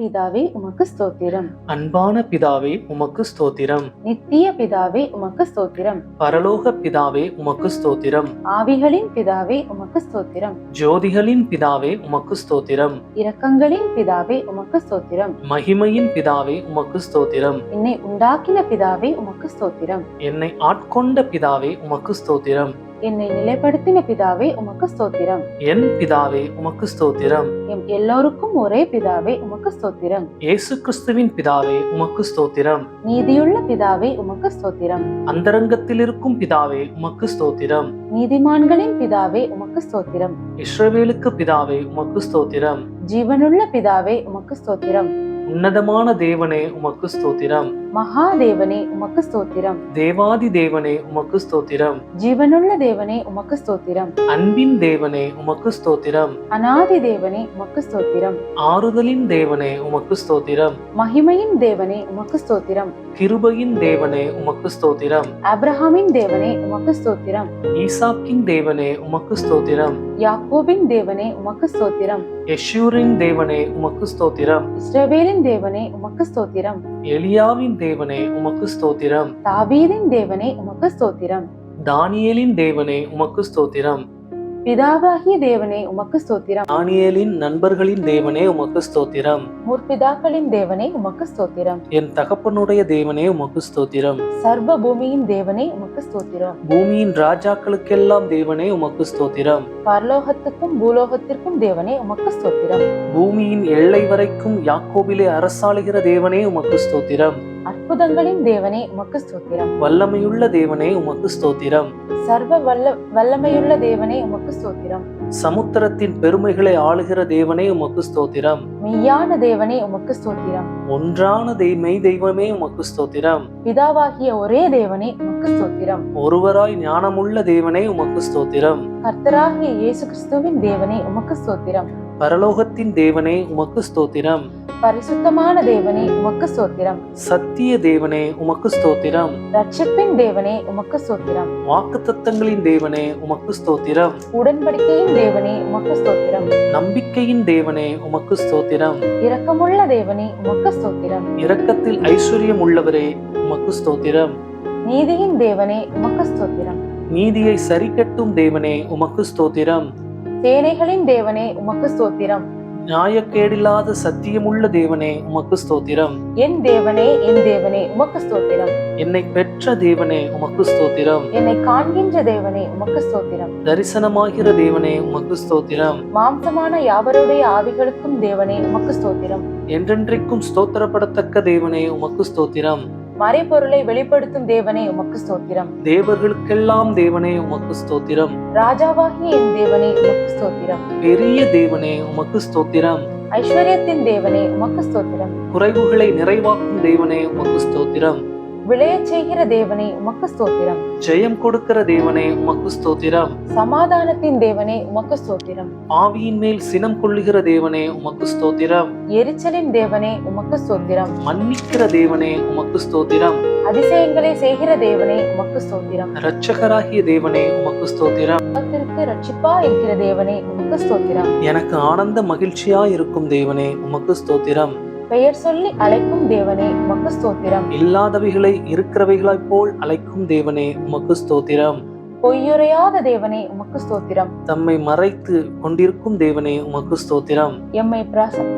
பிதாவே உமக்கு ஸ்தோத்திரம். அன்பான பிதாவே உமக்கு ஸ்தோத்திரம். நித்திய பிதாவே உமக்கு ஸ்தோத்திரம். பரலோக பிதாவே உமக்கு ஸ்தோத்திரம். ஆவிகளின் பிதாவே உமக்கு ஸ்தோத்திரம். ஜோதிகளின் பிதாவே உமக்கு ஸ்தோத்திரம். இரக்கங்களின் பிதாவே உமக்கு ஸ்தோத்திரம். மகிமையின் பிதாவே உமக்கு ஸ்தோத்திரம். என்னை உண்டாக்கின பிதாவே உமக்கு ஸ்தோத்திரம். என்னை ஆட்கொண்ட பிதாவே உமக்கு ஸ்தோத்திரம். என்னை நிலைப்படுத்தின பிதாவே உமக்கு ஸ்தோத்திரம். என் பிதாவே உமக்கு ஸ்தோத்திரம். எம் எல்லோருக்கும் ஒரே பிதாவே உமக்கு ஸ்தோத்திரம். இயேசு கிறிஸ்துவின் பிதாவே உமக்கு ஸ்தோத்திரம். நீதியுள்ள பிதாவே உமக்கு ஸ்தோத்திரம். அந்தரங்கத்தில் இருக்கும் பிதாவே உமக்கு ஸ்தோத்திரம். நீதிமான்களின் பிதாவே உமக்கு ஸ்தோத்திரம். இஸ்ரவேலுக்கு பிதாவே உமக்கு ஸ்தோத்திரம். ஜீவனுள்ள பிதாவே உமக்கு ஸ்தோத்திரம். உன்னதமான தேவனே உமக்கு ஸ்தோத்திரம். மகாதேவனே உமக்கு ஸ்தோத்திரம். தேவாதி தேவனே உமக்கு ஸ்தோத்திரம். ஜீவனுள்ள தேவனே உமக்கு ஸ்தோத்திரம். அன்பின் தேவனே உமக்கு ஸ்தோத்திரம். அநாதி தேவனே உமக்கு ஸ்தோத்திரம். ஆறுதலின் தேவனே உமக்கு ஸ்தோத்திரம். மகிமையின் தேவனே உமக்கு ஸ்தோத்திரம். கிருபையின் தேவனே உமக்கு ஸ்தோத்திரம். ஆபிரகாமின் தேவனே உமக்கு ஸ்தோத்திரம். ஈசாக்கின் தேவனே உமக்கு ஸ்தோத்திரம். யாக்கோபின் தேவனே உமக்கு ஸ்தோத்திரம். யெஷூரின் தேவனே உமக்கு ஸ்தோத்திரம். இஸ்ரவேலின் தேவனே உமக்கு ஸ்தோத்திரம். எலியாவின் தேவனே உமக்கு ஸ்தோத்திரம். தாவீதின் தேவனே உமக்கு ஸ்தோத்திரம். தானியேலின் தேவனே உமக்கு ஸ்தோத்திரம். பிதாவாகிய தேவனே உமக்கு ஸ்தோத்திரம். தானியேலின் நண்பர்களின் தேவனே உமக்கு ஸ்தோத்திரம். முற்பிதாக்களின் தேவனே உமக்கு ஸ்தோத்திரம். என் தகப்பனுடைய தேவனே உமக்கு ஸ்தோத்திரம். சர்வ பூமியின் தேவனே உமக்கு ஸ்தோத்திரம். பூமியின் ராஜாக்களுக்கெல்லாம் தேவனே உமக்கு ஸ்தோத்திரம். பரலோகத்துக்கும் பூலோகத்திற்கும் தேவனே உமக்கு ஸ்தோத்திரம். பூமியின் எல்லை வரைக்கும் யாக்கோபிலே அரசாளுகிற தேவனே உமக்கு ஸ்தோத்திரம். அற்புதங்களின் தேவனே உமக்கு ஸ்தோத்திரம். வல்லமையுள்ள தேவனே உமக்கு ஸ்தோத்திரம். சர்வ வல்லமையுள்ள தேவனே உமக்கு ஸ்தோத்திரம். சமுத்திரத்தின் பெருமைகளை ஆளுகிற தேவனே உமக்கு ஸ்தோத்திரம். மெய்யான தேவனே உமக்கு ஸ்தோத்திரம். ஒன்றான மெய் தெய்வமே உமக்கு ஸ்தோத்திரம். பிதாவாகிய ஒரே தேவனே உமக்கு ஸ்தோத்திரம். ஒருவராய் ஞானமுள்ள தேவனே உமக்கு ஸ்தோத்திரம். கர்த்தராகிய இயேசு கிறிஸ்துவின் தேவனே உமக்கு ஸ்தோத்திரம். பரலோகத்தின் தேவனே உமக்கு ஸ்தோத்திரம். பரிசுத்தமான தேவனே உமக்கு ஸ்தோத்திரம். சத்திய தேவனே உமக்கு ஸ்தோத்திரம். ரட்சிப்பின் தேவனே உமக்கு ஸ்தோத்திரம். வாக்குத்தத்தங்களின் தேவனே உமக்கு ஸ்தோத்திரம். உடன்படிக்கையின் தேவனே உமக்கு ஸ்தோத்திரம். நம்பிக்கையின் தேவனே உமக்கு ஸ்தோத்திரம். இரக்கமுள்ள தேவனே உமக்கு ஸ்தோத்திரம். இரக்கத்தில் ஐஸ்வர்யம் உள்ளவரே உமக்கு ஸ்தோத்திரம். நீதியின் தேவனே உமக்கு ஸ்தோத்திரம். நீதியை சரிக்கட்டும் தேவனே உமக்கு ஸ்தோத்திரம். சேனைகளின் தேவனே உமக்கு ஸ்தோத்திரம். நியாயக்கேடில்லாத சத்தியமுள்ள தேவனே உமக்கு ஸ்தோத்திரம். என் தேவனே உமக்கு ஸ்தோத்திரம். என்னை பெற்ற தேவனே உமக்கு ஸ்தோத்திரம். என்னை காண்கின்ற தேவனே உமக்கு ஸ்தோத்திரம். தரிசனமாகிற தேவனே உமக்கு ஸ்தோத்திரம். மாம்சமான யாவருடைய ஆவிகளுக்கும் தேவனே உமக்கு ஸ்தோத்திரம். என்றென்றைக்கும் ஸ்தோத்திரப்படத்தக்க தேவனே உமக்கு ஸ்தோத்திரம். மறைபொருளை வெளிப்படுத்தும் தேவனே உமக்கு ஸ்தோத்திரம். தேவர்களுக்கெல்லாம் தேவனே உமக்கு ஸ்தோத்திரம். ராஜாவாகிய என் தேவனே உமக்கு ஸ்தோத்திரம். பெரிய தேவனே உமக்கு ஸ்தோத்திரம். ஐஸ்வர்யத்தின் தேவனே உமக்கு ஸ்தோத்திரம். குறைவுகளை நிறைவாக்கும் தேவனே உமக்கு ஸ்தோத்திரம். விளையச் செய்கிற தேவனே உமக்கு ஸ்தோத்திரம். ஜெயம் கொடுக்கிற தேவனே உமக்கு ஸ்தோத்திரம். சமாதானத்தின் தேவனே உமக்கு ஸ்தோத்திரம். ஆவியின் மேல் சினம் கொள்ளுகிற தேவனே உமக்கு ஸ்தோத்திரம். எரிச்சலின் தேவனே உமக்கு ஸ்தோத்திரம். மன்னிக்கிற தேவனே உமக்கு ஸ்தோத்திரம். அதிசயங்களை செய்கிற தேவனே உமக்கு ஸ்தோத்திரம். இரட்சகராகிய தேவனே உமக்கு ஸ்தோத்திரம். ரட்சிப்பா இருக்கிற தேவனே உமக்கு ஸ்தோத்திரம். எனக்கு ஆனந்த மகிழ்ச்சியா இருக்கும் தேவனே உமக்கு ஸ்தோத்திரம். பெயர் சொல்லி அழைக்கும் தேவனே உமக்கு ஸ்தோத்திரம். இல்லாதவைகளை இருக்கிறவைகளாய் போல் அழைக்கும் தேவனே உமக்கு ஸ்தோத்திரம். பொய்யுரையாத தேவனே உமக்கு ஸ்தோத்திரம். தம்மை மறைத்து கொண்டிருக்கும் தேவனே உமக்கு ஸ்தோத்திரம். எம்மை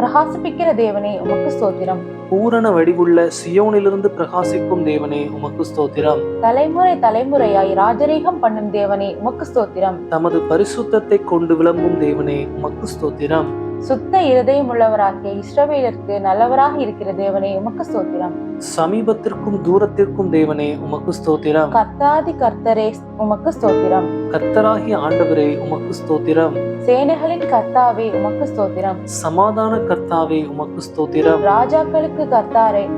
பிரகாசிப்பிக்கிற தேவனே உமக்கு ஸ்தோத்திரம். பூரண வடிவுள்ள சியோனிலிருந்து பிரகாசிக்கும் தேவனே உமக்கு ஸ்தோத்திரம். தலைமுறை தலைமுறையாய் ராஜரீகம் பண்ணும் தேவனே உமக்கு ஸ்தோத்திரம். தமது பரிசுத்தத்தை கொண்டு விளங்கும் தேவனே உமக்கு ஸ்தோத்திரம். சுத்த இருதயம் உள்ளவராகிய இஸ்ரவேலருக்கு நல்லவராக இருக்கிற தேவனே உமக்கு ஸ்தோத்திரம். சமீபத்திற்கும் தூரத்திற்கும் தேவனே உமக்கு ஸ்தோத்திரம். கர்த்தாதி கர்த்தரே உமக்கு ஸ்தோத்திரம். கர்த்தராகிய ஆண்டவரே உமக்கு ஸ்தோத்திரம். சேனைகளின் கர்த்தாவே உமக்கு ஸ்தோத்திரம். சமாதான கர்த்தாவே உமக்கு ஸ்தோத்திரம். ராஜாக்களுக்கு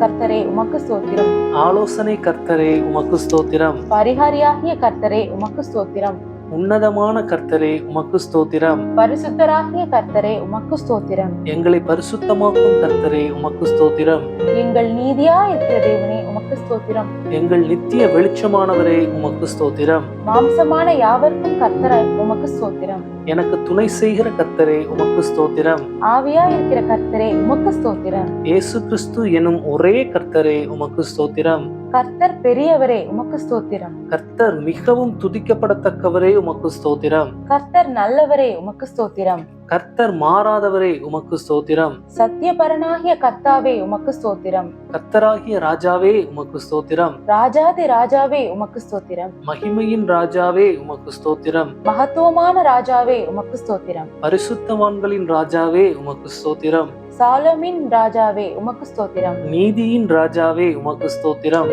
கர்த்தரே உமக்கு ஸ்தோத்திரம். ஆலோசனை கர்த்தரே உமக்கு ஸ்தோத்திரம். பரிகாரியாகிய கர்த்தரே உமக்கு ஸ்தோத்திரம். உன்னதமான கர்த்தரே உமக்கு ஸ்தோத்திரம். பரிசுத்தராகிய கர்த்தரே உமக்கு ஸ்தோத்திரம். எங்களை பரிசுத்தமாக்கும் கர்த்தரே உமக்கு ஸ்தோத்திரம். எங்கள் நீதியா இருக்கிற தேவனே உமக்கு ஸ்தோத்திரம். எங்கள் நித்திய வெளிச்சமானவரே உமக்கு ஸ்தோத்திரம். மாம்சமான யாவருக்கும் கர்த்தராய் உமக்கு ஸ்தோத்திரம். எனக்கு துணை செய்கிற கர்த்தரே உமக்கு ஸ்தோத்திரம். ஆவியா இருக்கிற கர்த்தரே உமக்கு ஸ்தோத்திரம். இயேசு கிறிஸ்து எனும் ஒரே கர்த்தரே உமக்கு ஸ்தோத்திரம். கர்த்தர் பெரியவரே உமக்கு ஸ்தோத்திரம். கர்த்தர் மிகவும் துதிக்கப்படத்தக்கவரே உமக்கு ஸ்தோத்திரம். கர்த்தர் நல்லவரே உமக்கு ஸ்தோத்திரம். கர்த்தர் மாறாதவரே உமக்கு ஸ்தோத்திரம். சத்தியபரனாகிய கர்த்தாவே உமக்கு ஸ்தோத்திரம். கர்த்தராகிய ராஜாவே உமக்கு ஸ்தோத்திரம். ராஜாதி ராஜாவே உமக்கு ஸ்தோத்திரம். மகிமையின் ராஜாவே உமக்கு ஸ்தோத்திரம். மகத்துவமான ராஜாவே உமக்கு ஸ்தோத்திரம். பரிசுத்தவான்களின் ராஜாவே உமக்கு ஸ்தோத்திரம். சாலமின் ராஜாவே உமக்கு ஸ்தோத்திரம். நீதியின் ராஜாவே உமக்கு ஸ்தோத்திரம்.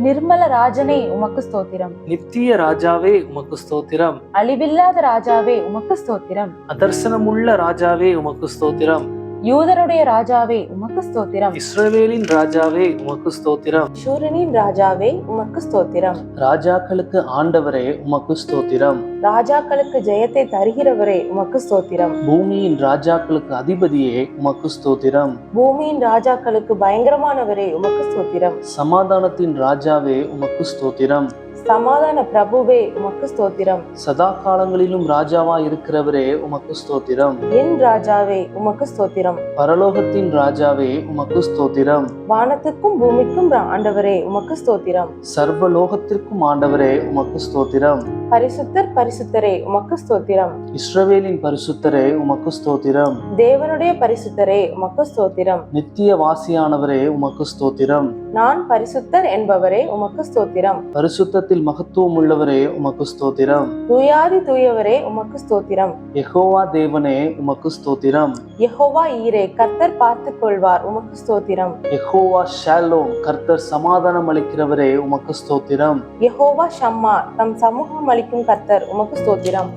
நிர்மல ராஜனே உமக்கு ஸ்தோத்திரம். நித்திய ராஜாவே உமக்கு ஸ்தோத்திரம். அழிவில்லாத ராஜாவே உமக்கு ஸ்தோத்திரம். அதர்சனமுள்ள ராஜாவே உமக்கு ஸ்தோத்திரம். யூதருடைய ராஜாவே உமக்கு ஸ்தோத்திரம். இஸ்ரவேலின் ராஜாவே உமக்கு ஸ்தோத்திரம். சூரனின் ராஜாவே உமக்கு ஸ்தோத்திரம். ராஜாக்களுக்கு ஆண்டவரே உமக்கு ஸ்தோத்திரம். ராஜாக்களுக்கு ஜெயத்தை தருகிறவரே உமக்கு ஸ்தோத்திரம். பூமியின் ராஜாக்களுக்கு அதிபதியே உமக்கு ஸ்தோத்திரம். பூமியின் ராஜாக்களுக்கு பயங்கரமானவரே உமக்கு ஸ்தோத்திரம். சமாதானத்தின் ராஜாவே உமக்கு ஸ்தோத்திரம். சமாதான பிரபுவே உமக்கு ஸ்தோத்திரம். சதா காலங்களிலும் ராஜாவா இருக்கிறவரே உமக்கு ஸ்தோத்திரம். என் ராஜாவே உமக்கு ஸ்தோத்திரம். பரலோகத்தின் ராஜாவே உமக்கு ஸ்தோத்திரம். வானத்துக்கும் பூமிக்கும் ஆண்டவரே உமக்கு ஸ்தோத்திரம். சர்வலோகத்திற்கும் ஆண்டவரே உமக்கு ஸ்தோத்திரம். பரிசுத்தர் பரிசுத்தரே உமக்கு ஸ்தோத்திரம். இஸ்ரவேலின் பரிசுத்தரே உமக்கு ஸ்தோத்திரம். தேவனுடைய பரிசுத்தரே உமக்கு ஸ்தோத்திரம். நித்திய வாசியானவரே உமக்கு ஸ்தோத்திரம். நான் பரிசுத்தர் என்பவரே உமக்கு ஸ்தோத்திரம். பரிசுத்தத்தில் மகத்துவம் உள்ளவரே உமக்கு ஸ்தோத்திரம். தூயாதி தூயவரே உமக்கு ஸ்தோத்திரம். யெகோவா தேவனே உமக்கு ஸ்தோத்திரம். யெகோவா ஈரே கர்த்தர் பார்த்துக் கொள்வார் உமக்கு ஸ்தோத்திரம். யெகோவா ஷாலோம் கர்த்தர் சமாதானம் அளிக்கிறவரே உமக்கு ஸ்தோத்திரம். யெகோவா ஷம்மா தம் சமூகம் அளிக்கும் கர்த்தர் உமக்கு ஸ்தோத்திரம்.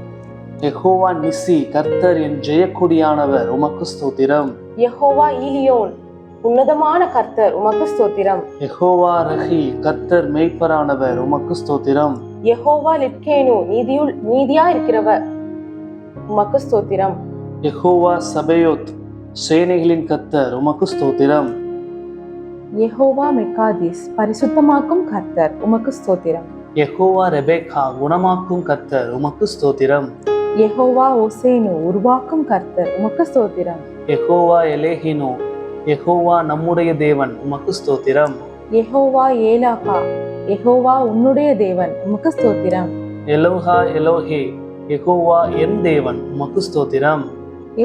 யெகோவா நிசி கர்த்தர் என் ஜெயக்கொடியானவர் உமக்கு ஸ்தோத்திரம். யெகோவா ஈலியோன் உன்னதமான கர்த்தர் உமக்கு ஸ்தோத்திரம். யெகோவா ரஹி கர்த்தர் மேய்ப்பரானவர் உமக்கு ஸ்தோத்திரம். யெகோவா லிட்கேனு நீதியா இருக்கிறவர் உமக்கு ஸ்தோத்திரம். யெகோவா சபேயோத் சேனைகளின் கர்த்தர் உமக்கு ஸ்தோத்திரம். யெகோவா மெக்காதிஸ் பரிசுத்தமாக்கும் கர்த்தர் உமக்கு ஸ்தோத்திரம். யெகோவா ரெபேக்கா குணமாக்கும் கர்த்தர் உமக்கு ஸ்தோத்திரம். யெகோவா ஓசேனு உருவாக்கும் கர்த்தர் உமக்கு ஸ்தோத்திரம். யெகோவா எலேஹினோ யெகோவா நம்முடைய தேவன் உமக்கு ஸ்தோத்திரம். யெகோவா ஏலாகா யெகோவா உன்னுடைய தேவன் உமக்கு ஸ்தோத்திரம். எலோஹா எலோஹே யெகோவா என் தேவன் உமக்கு ஸ்தோத்திரம்.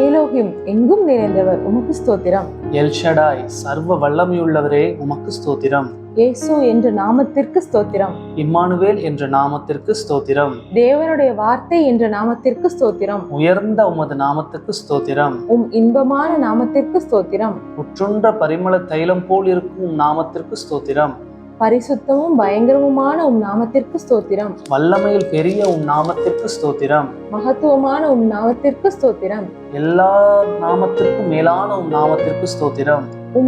ஏலோகிம் எங்கும் நிறைந்தவர் உமக்கு ஸ்தோத்திரம். எல்ஷடாய் சர்வ வல்லமையுள்ளவரே உமக்கு ஸ்தோத்திரம். இயேசு என்ற நாமத்திற்கு ஸ்தோத்திரம். இம்மானுவேல் என்ற நாமத்திற்கு ஸ்தோத்திரம். தேவனுடைய வார்த்தை என்ற நாமத்திற்கு ஸ்தோத்திரம். உயர்ந்த உமது நாமத்துக்கு ஸ்தோத்திரம். இன்பமான நாமத்திற்கு ஸ்தோத்திரம். உற்றுன்ற பரிமள தைலம் போல் இருக்கும் நாமத்திற்கு ஸ்தோத்திரம். பரிசுத்தமும் பயங்கரமுமான நாமத்திற்கு ஸ்தோத்திரம். வல்லமையில் பெரிய நாமத்திற்கு ஸ்தோத்திரம். மகத்துவமான நாமத்திற்கு ஸ்தோத்திரம். எல்லா நாமத்திற்கும் மேலான நாமத்திற்கு ஸ்தோத்திரம்.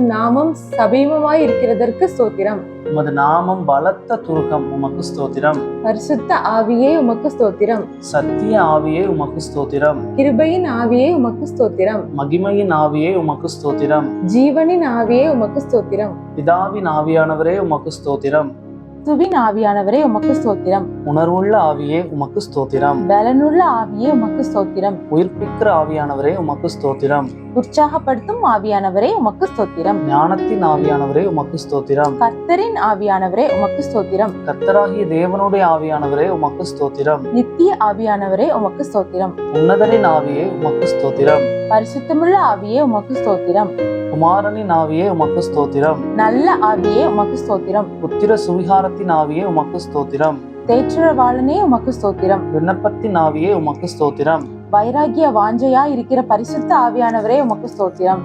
நாமம் சபீமமாய் இருக்கிறதற்கு ஸ்தோத்திரம். உமது நாமம் பலத்த துருகம் உமக்கு ஸ்தோத்திரம். பரிசுத்த ஆவியே உமக்கு ஸ்தோத்திரம். சத்திய ஆவியே உமக்கு ஸ்தோத்திரம். கிருபையின் ஆவியே உமக்கு ஸ்தோத்திரம். மகிமையின் ஆவியே உமக்கு ஸ்தோத்திரம். ஜீவனின் ஆவியே உமக்கு ஸ்தோத்திரம். பிதாவின் ஆவியானவரே உமக்கு ஸ்தோத்திரம். துவின் ஆவியானவரே உமக்கு ஸ்தோத்திரம். உணர்வுள்ள ஆவியே உமக்கு ஸ்தோத்திரம். பலனுள்ள ஆவியே உமக்கு ஸ்தோத்திரம். உயிர்ப்பிக்கிற ஆவியானவரே உமக்கு ஸ்தோத்திரம். உற்சாகப்படுத்தும் ஆவியானவரே உமக்கு ஸ்தோத்திரம். ஞானத்தின் ஆவியானவரே உமக்கு ஸ்தோத்திரம். கர்த்தரின் ஆவியானவரே உமக்கு ஸ்தோத்திரம். கர்த்தராகிய தேவனுடைய ஆவியானவரே உமக்கு ஸ்தோத்திரம். நித்திய ஆவியானவரே உமக்கு ஸ்தோத்திரம். உன்னதரின் ஆவியே உமக்கு ஸ்தோத்திரம். பரிசுத்தமுள்ள ஆவியே உமக்கு ஸ்தோத்திரம். குமாரனின் ஆவியே உமக்கு ஸ்தோத்திரம். நல்ல ஆவியே உமக்கு ஸ்தோத்திரம். புத்திர சுவிகாரத்தின் ஆவியே உமக்கு ஸ்தோத்திரம். தேற்றவாளனே உமக்கு ஸ்தோத்திரம். விண்ணப்பத்தின் ஆவியே உமக்கு ஸ்தோத்திரம். வைராகிய வாஞ்சையா இருக்கிற பரிசுத்த ஆவியானவரே உமக்கு ஸ்தோத்திரம்.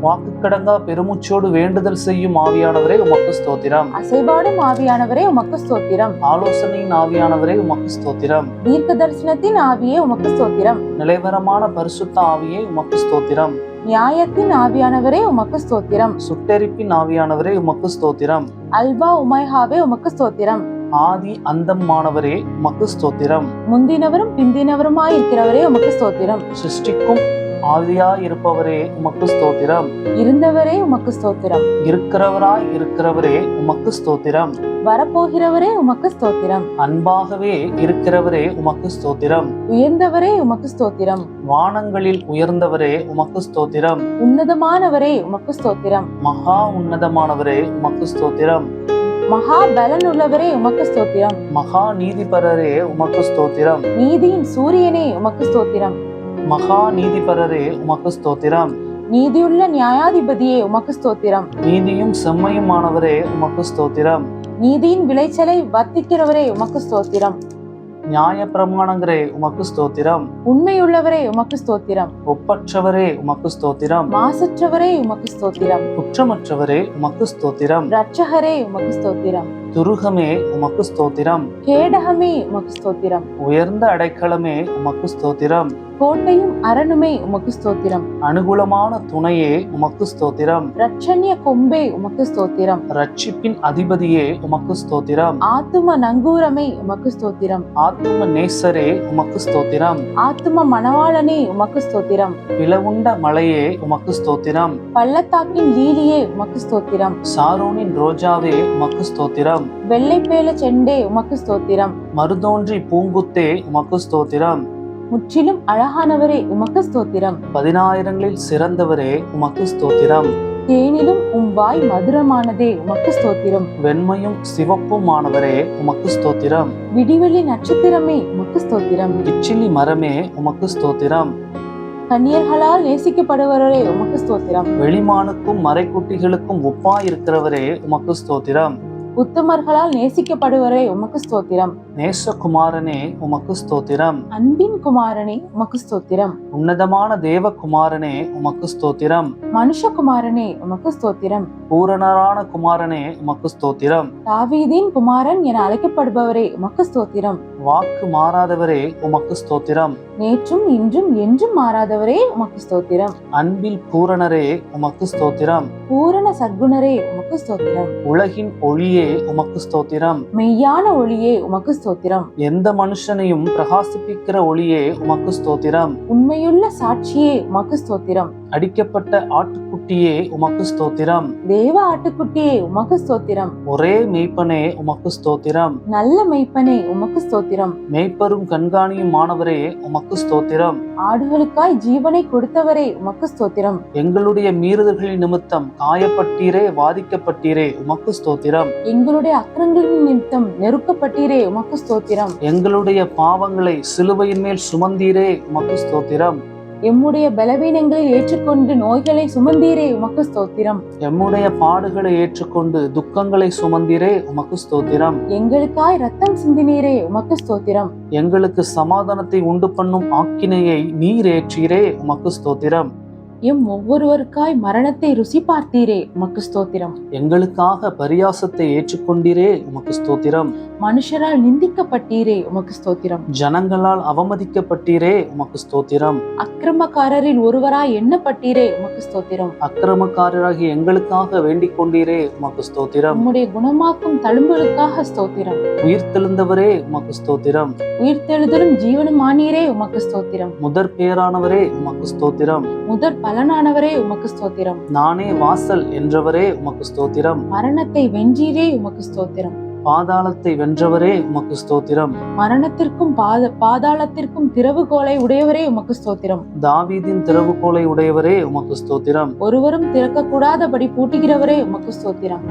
வாக்கு கடங்கா பெருமுச்சோடு வேண்டுதல் செய்யும் ஆவியானவரே உமக்கு ஸ்தோத்திரம். அசைபாடும் ஆவியானவரே உமக்கு ஸ்தோத்திரம். ஆலோசனையின் ஆவியானவரே உமக்கு ஸ்தோத்திரம். தீர்க்க தரிசனத்தின் ஆவியே உமக்கு ஸ்தோத்திரம். நிலைவரமான பரிசுத்த ஆவியே உமக்கு ஸ்தோத்திரம். நியாயத்தின் ஆவியானவரே உமக்கு ஸ்தோத்திரம். சுட்டெரிப்பின் ஆவியானவரே உமக்கு ஸ்தோத்திரம். அல்வா உமைஹாவே உமக்கு ஸ்தோத்திரம். ஆதி அந்தமானவரே உமக்கு ஸ்தோத்திரம். முந்தினவரும் பிந்தினவருமாயிருக்கிறவரே உமக்கு ஸ்தோத்திரம். சிருஷ்டிக்கும் ஆதியாயிருப்பவரே உமக்கு ஸ்தோத்திரம். இருந்தவரே உமக்கு ஸ்தோத்திரம். இருக்கிறவராய் இருக்கிறவரே உமக்கு ஸ்தோத்திரம். வரப்போகிறவரே உமக்கு ஸ்தோத்திரம். அன்பாகவே இருக்கிறவரே உமக்கு ஸ்தோத்திரம். உயர்ந்தவரே உமக்கு ஸ்தோத்திரம். வானங்களில் உயர்ந்தவரே உமக்கு ஸ்தோத்திரம். உன்னதமானவரே உமக்கு ஸ்தோத்திரம். மகா உன்னதமானவரே உமக்கு ஸ்தோத்திரம். மகா பலனுள்ளவரே உமக்கு ஸ்தோத்திரம். மகா நீதிபரரே உமக்கு ஸ்தோத்திரம். நீதியின் சூரியனே உமக்கு ஸ்தோத்திரம். மகா நீதிபரரே உமக்கு ஸ்தோத்திரம். நீதியுள்ள நியாயாதிபதியே உமக்கு ஸ்தோத்திரம். நீதியும் செம்மையுமானவரே உமக்கு ஸ்தோத்திரம். நீதியின் விளைச்சலை வர்த்திக்கிறவரே உமக்கு ஸ்தோத்திரம். நியாய பிரமாணங்களே உமக்கு ஸ்தோத்திரம். உண்மையுள்ளவரே உமக்கு ஸ்தோத்திரம். ஒப்பற்றவரே உமக்கு ஸ்தோத்திரம். மாசற்றவரே உமக்கு ஸ்தோத்திரம். குற்றமற்றவரே உமக்கு ஸ்தோத்திரம். இரட்சகரே உமக்கு ஸ்தோத்திரம். துருகமே உமக்கு ஸ்தோத்திரம். கேடகமே உமக்கு ஸ்தோத்திரம். உயர்ந்த அடைக்கலமே உமக்கு ஸ்தோத்திரம். கோட்டையும் அரணுமே உமக்கு ஸ்தோத்திரம். அனுகூலமான துணையே உமக்கு ஸ்தோத்திரம். இரட்சண்ய கொம்பே உமக்கு ஸ்தோத்திரம். ரட்சிப்பின் அதிபதியே உமக்கு ஸ்தோத்திரம். ஆத்தும நங்கூரமே உமக்கு ஸ்தோத்திரம். ஆத்தும நேசரே உமக்கு ஸ்தோத்திரம். ஆத்தும மணவாளனே உமக்கு ஸ்தோத்திரம். பிளவுண்ட மலையே உமக்கு ஸ்தோத்திரம். பள்ளத்தாக்கின் லீலியே உமக்கு ஸ்தோத்திரம். சாரோனின் ரோஜாவே உமக்கு ஸ்தோத்திரம். வெள்ளைப்பேல செண்டே உமக்கு ஸ்தோத்திரம். மருதோன்றி பூங்குத்தே உமக்கு ஸ்தோத்திரம். முற்றிலும் அழகானவரே உமக்கு ஸ்தோத்திரம். 10,000ங்களில் சிறந்தவரே உமக்கு ஸ்தோத்திரம். தேனிலும் வாய் மதுரமானதே உமக்கு ஸ்தோத்திரம். வெண்மையும் சிவப்புமானவரே உமக்கு ஸ்தோத்திரம். விடிவெளி நட்சத்திரமே உமக்கு ஸ்தோத்திரம். இச்சிலி மரமே உமக்கு ஸ்தோத்திரம். கன்னியர்களால் நேசிக்கப்படுவரே உமக்கு ஸ்தோத்திரம். வெளிமானுக்கும் மறைக்குட்டிகளுக்கும் ஒப்பாயிருக்கிறவரே உமக்கு ஸ்தோத்திரம். உத்தமர்களால் நேசிக்கப்படுவரே உமக்கு ஸ்தோத்திரம். நேசகுமாரனே உமக்கு ஸ்தோத்திரம். அன்பின் குமாரனே உமக்கு ஸ்தோத்திரம். உன்னதமான தேவகுமாரனே உமக்கு ஸ்தோத்திரம். மனுஷகுமாரனே உமக்கு ஸ்தோத்திரம். பூரணரான குமாரனே உமக்கு ஸ்தோத்திரம். தாவீதின் குமாரன் என அழைக்கப்படுபவரே உமக்கு ஸ்தோத்திரம். வாக்கு மாறாதவரே உமக்கு ஸ்தோத்திரம். நேற்றும் இன்றும் என்றும் மாறாதவரே உமக்கு ஸ்தோத்திரம். அன்பில் பூரணரே உமக்கு ஸ்தோத்திரம். பூரண சர்க்குணரே உமக்கு ஸ்தோத்திரம். உலகின் ஒளியே உமக்கு ஸ்தோத்திரம். மெய்யான ஒளியே உமக்கு ஸ்தோத்திரம். எந்த மனுஷனையும் பிரகாசிப்பிக்கிற ஒளியே உமக்கு ஸ்தோத்திரம். உண்மையுள்ள சாட்சியே உமக்கு ஸ்தோத்திரம். அடிக்கப்பட்ட ஆட்டுக்குட்டியே உமக்கு ஸ்தோத்திரம். தேவ ஆட்டுக்குட்டியே உமக்கு ஸ்தோத்திரம். ஒரே மெய்ப்பனே உமக்கு ஸ்தோத்திரம். நல்ல மெய்ப்பனே உமக்கு ஸ்தோத்திரம். மெய்ப்பரும் கண்காணியும் மாணவரே உமக்கு ஸ்தோத்திரம். ஆடுகளுக்காய் ஜீவனை கொடுத்தவரே உமக்கு ஸ்தோத்திரம். எங்களுடைய மீறுதல்களின் நிமித்தம் காயப்பட்டீரே, வாதிக்கப்பட்டீரே உமக்கு ஸ்தோத்திரம். எங்களுடைய அக்கிரங்களின் நிமித்தம் நெருக்கப்பட்டீரே உமக்கு ஸ்தோத்திரம். எங்களுடைய பாவங்களை சிலுவையின் மேல் சுமந்தீரே உமக்கு ஸ்தோத்திரம். எம்முடைய பலவீனங்களை ஏற்றுக்கொண்டு நோய்களை சுமந்தீரே உமக்கு ஸ்தோத்திரம். எம்முடைய பாடுகளை ஏற்றுக்கொண்டு துக்கங்களை சுமந்தீரே உமக்கு ஸ்தோத்திரம். எங்களுக்காய் ரத்தம் சிந்தினீரே உமக்கு ஸ்தோத்திரம். எங்களுக்கு சமாதானத்தை உண்டு பண்ணும் ஆக்கினையை நீர் ஏற்றீரே உமக்கு ஸ்தோத்திரம். எம் ஒவ்வொருவருக்காய் மரணத்தை ருசி பார்த்தீரே உமக்கு ஸ்தோத்திரம். எங்களுக்காக பரியாசத்தை ஏற்றுக்கொண்டீரே உமக்கு ஸ்தோத்திரம். மனுஷரால் நிந்திக்கப்பட்டீரே உமக்கு ஸ்தோத்திரம். ஜனங்களால் அவமதிக்கப்பட்டீரே உமக்கு ஸ்தோத்திரம். அக்கிரமக்காரரில் ஒருவராய் எண்ணப்பட்டீரே உமக்கு ஸ்தோத்திரம். அக்கிரமக்காரராகி எங்களுக்காக வேண்டிக் கொண்டீரே உமக்கு ஸ்தோத்திரம். உம்முடைய குணமாக்கும் தழும்புகளுக்காக ஸ்தோத்திரம். உயிர்த்தெழுந்தவரே உமக்கு ஸ்தோத்திரம். உயிர்த்தெழுதலும் ஜீவனுமானீரே உமக்கு ஸ்தோத்திரம். முதற் பேரானவரே உமக்கு ஸ்தோத்திரம். முதற் பலனானவரே உமக்கு ஸ்தோத்திரம். நானே வாசல் என்றவரே உமக்கு ஸ்தோத்திரம். மரணத்தை வென்றீரே உமக்கு ஸ்தோத்திரம். பாதாளத்தை வென்றவரே உமக்கு ஸ்தோத்திரம். மரணத்திற்கும் பாதாளத்திற்கும் திறவுகோலை உடையவரே உமக்கு ஸ்தோத்திரம். தாவீதின் திறவுகோலை உடையவரே உமக்கு ஸ்தோத்திரம். ஒருவரும் திறக்க கூடாதபடி பூட்டுகிறவரே உமக்கு ஸ்தோத்திரம்.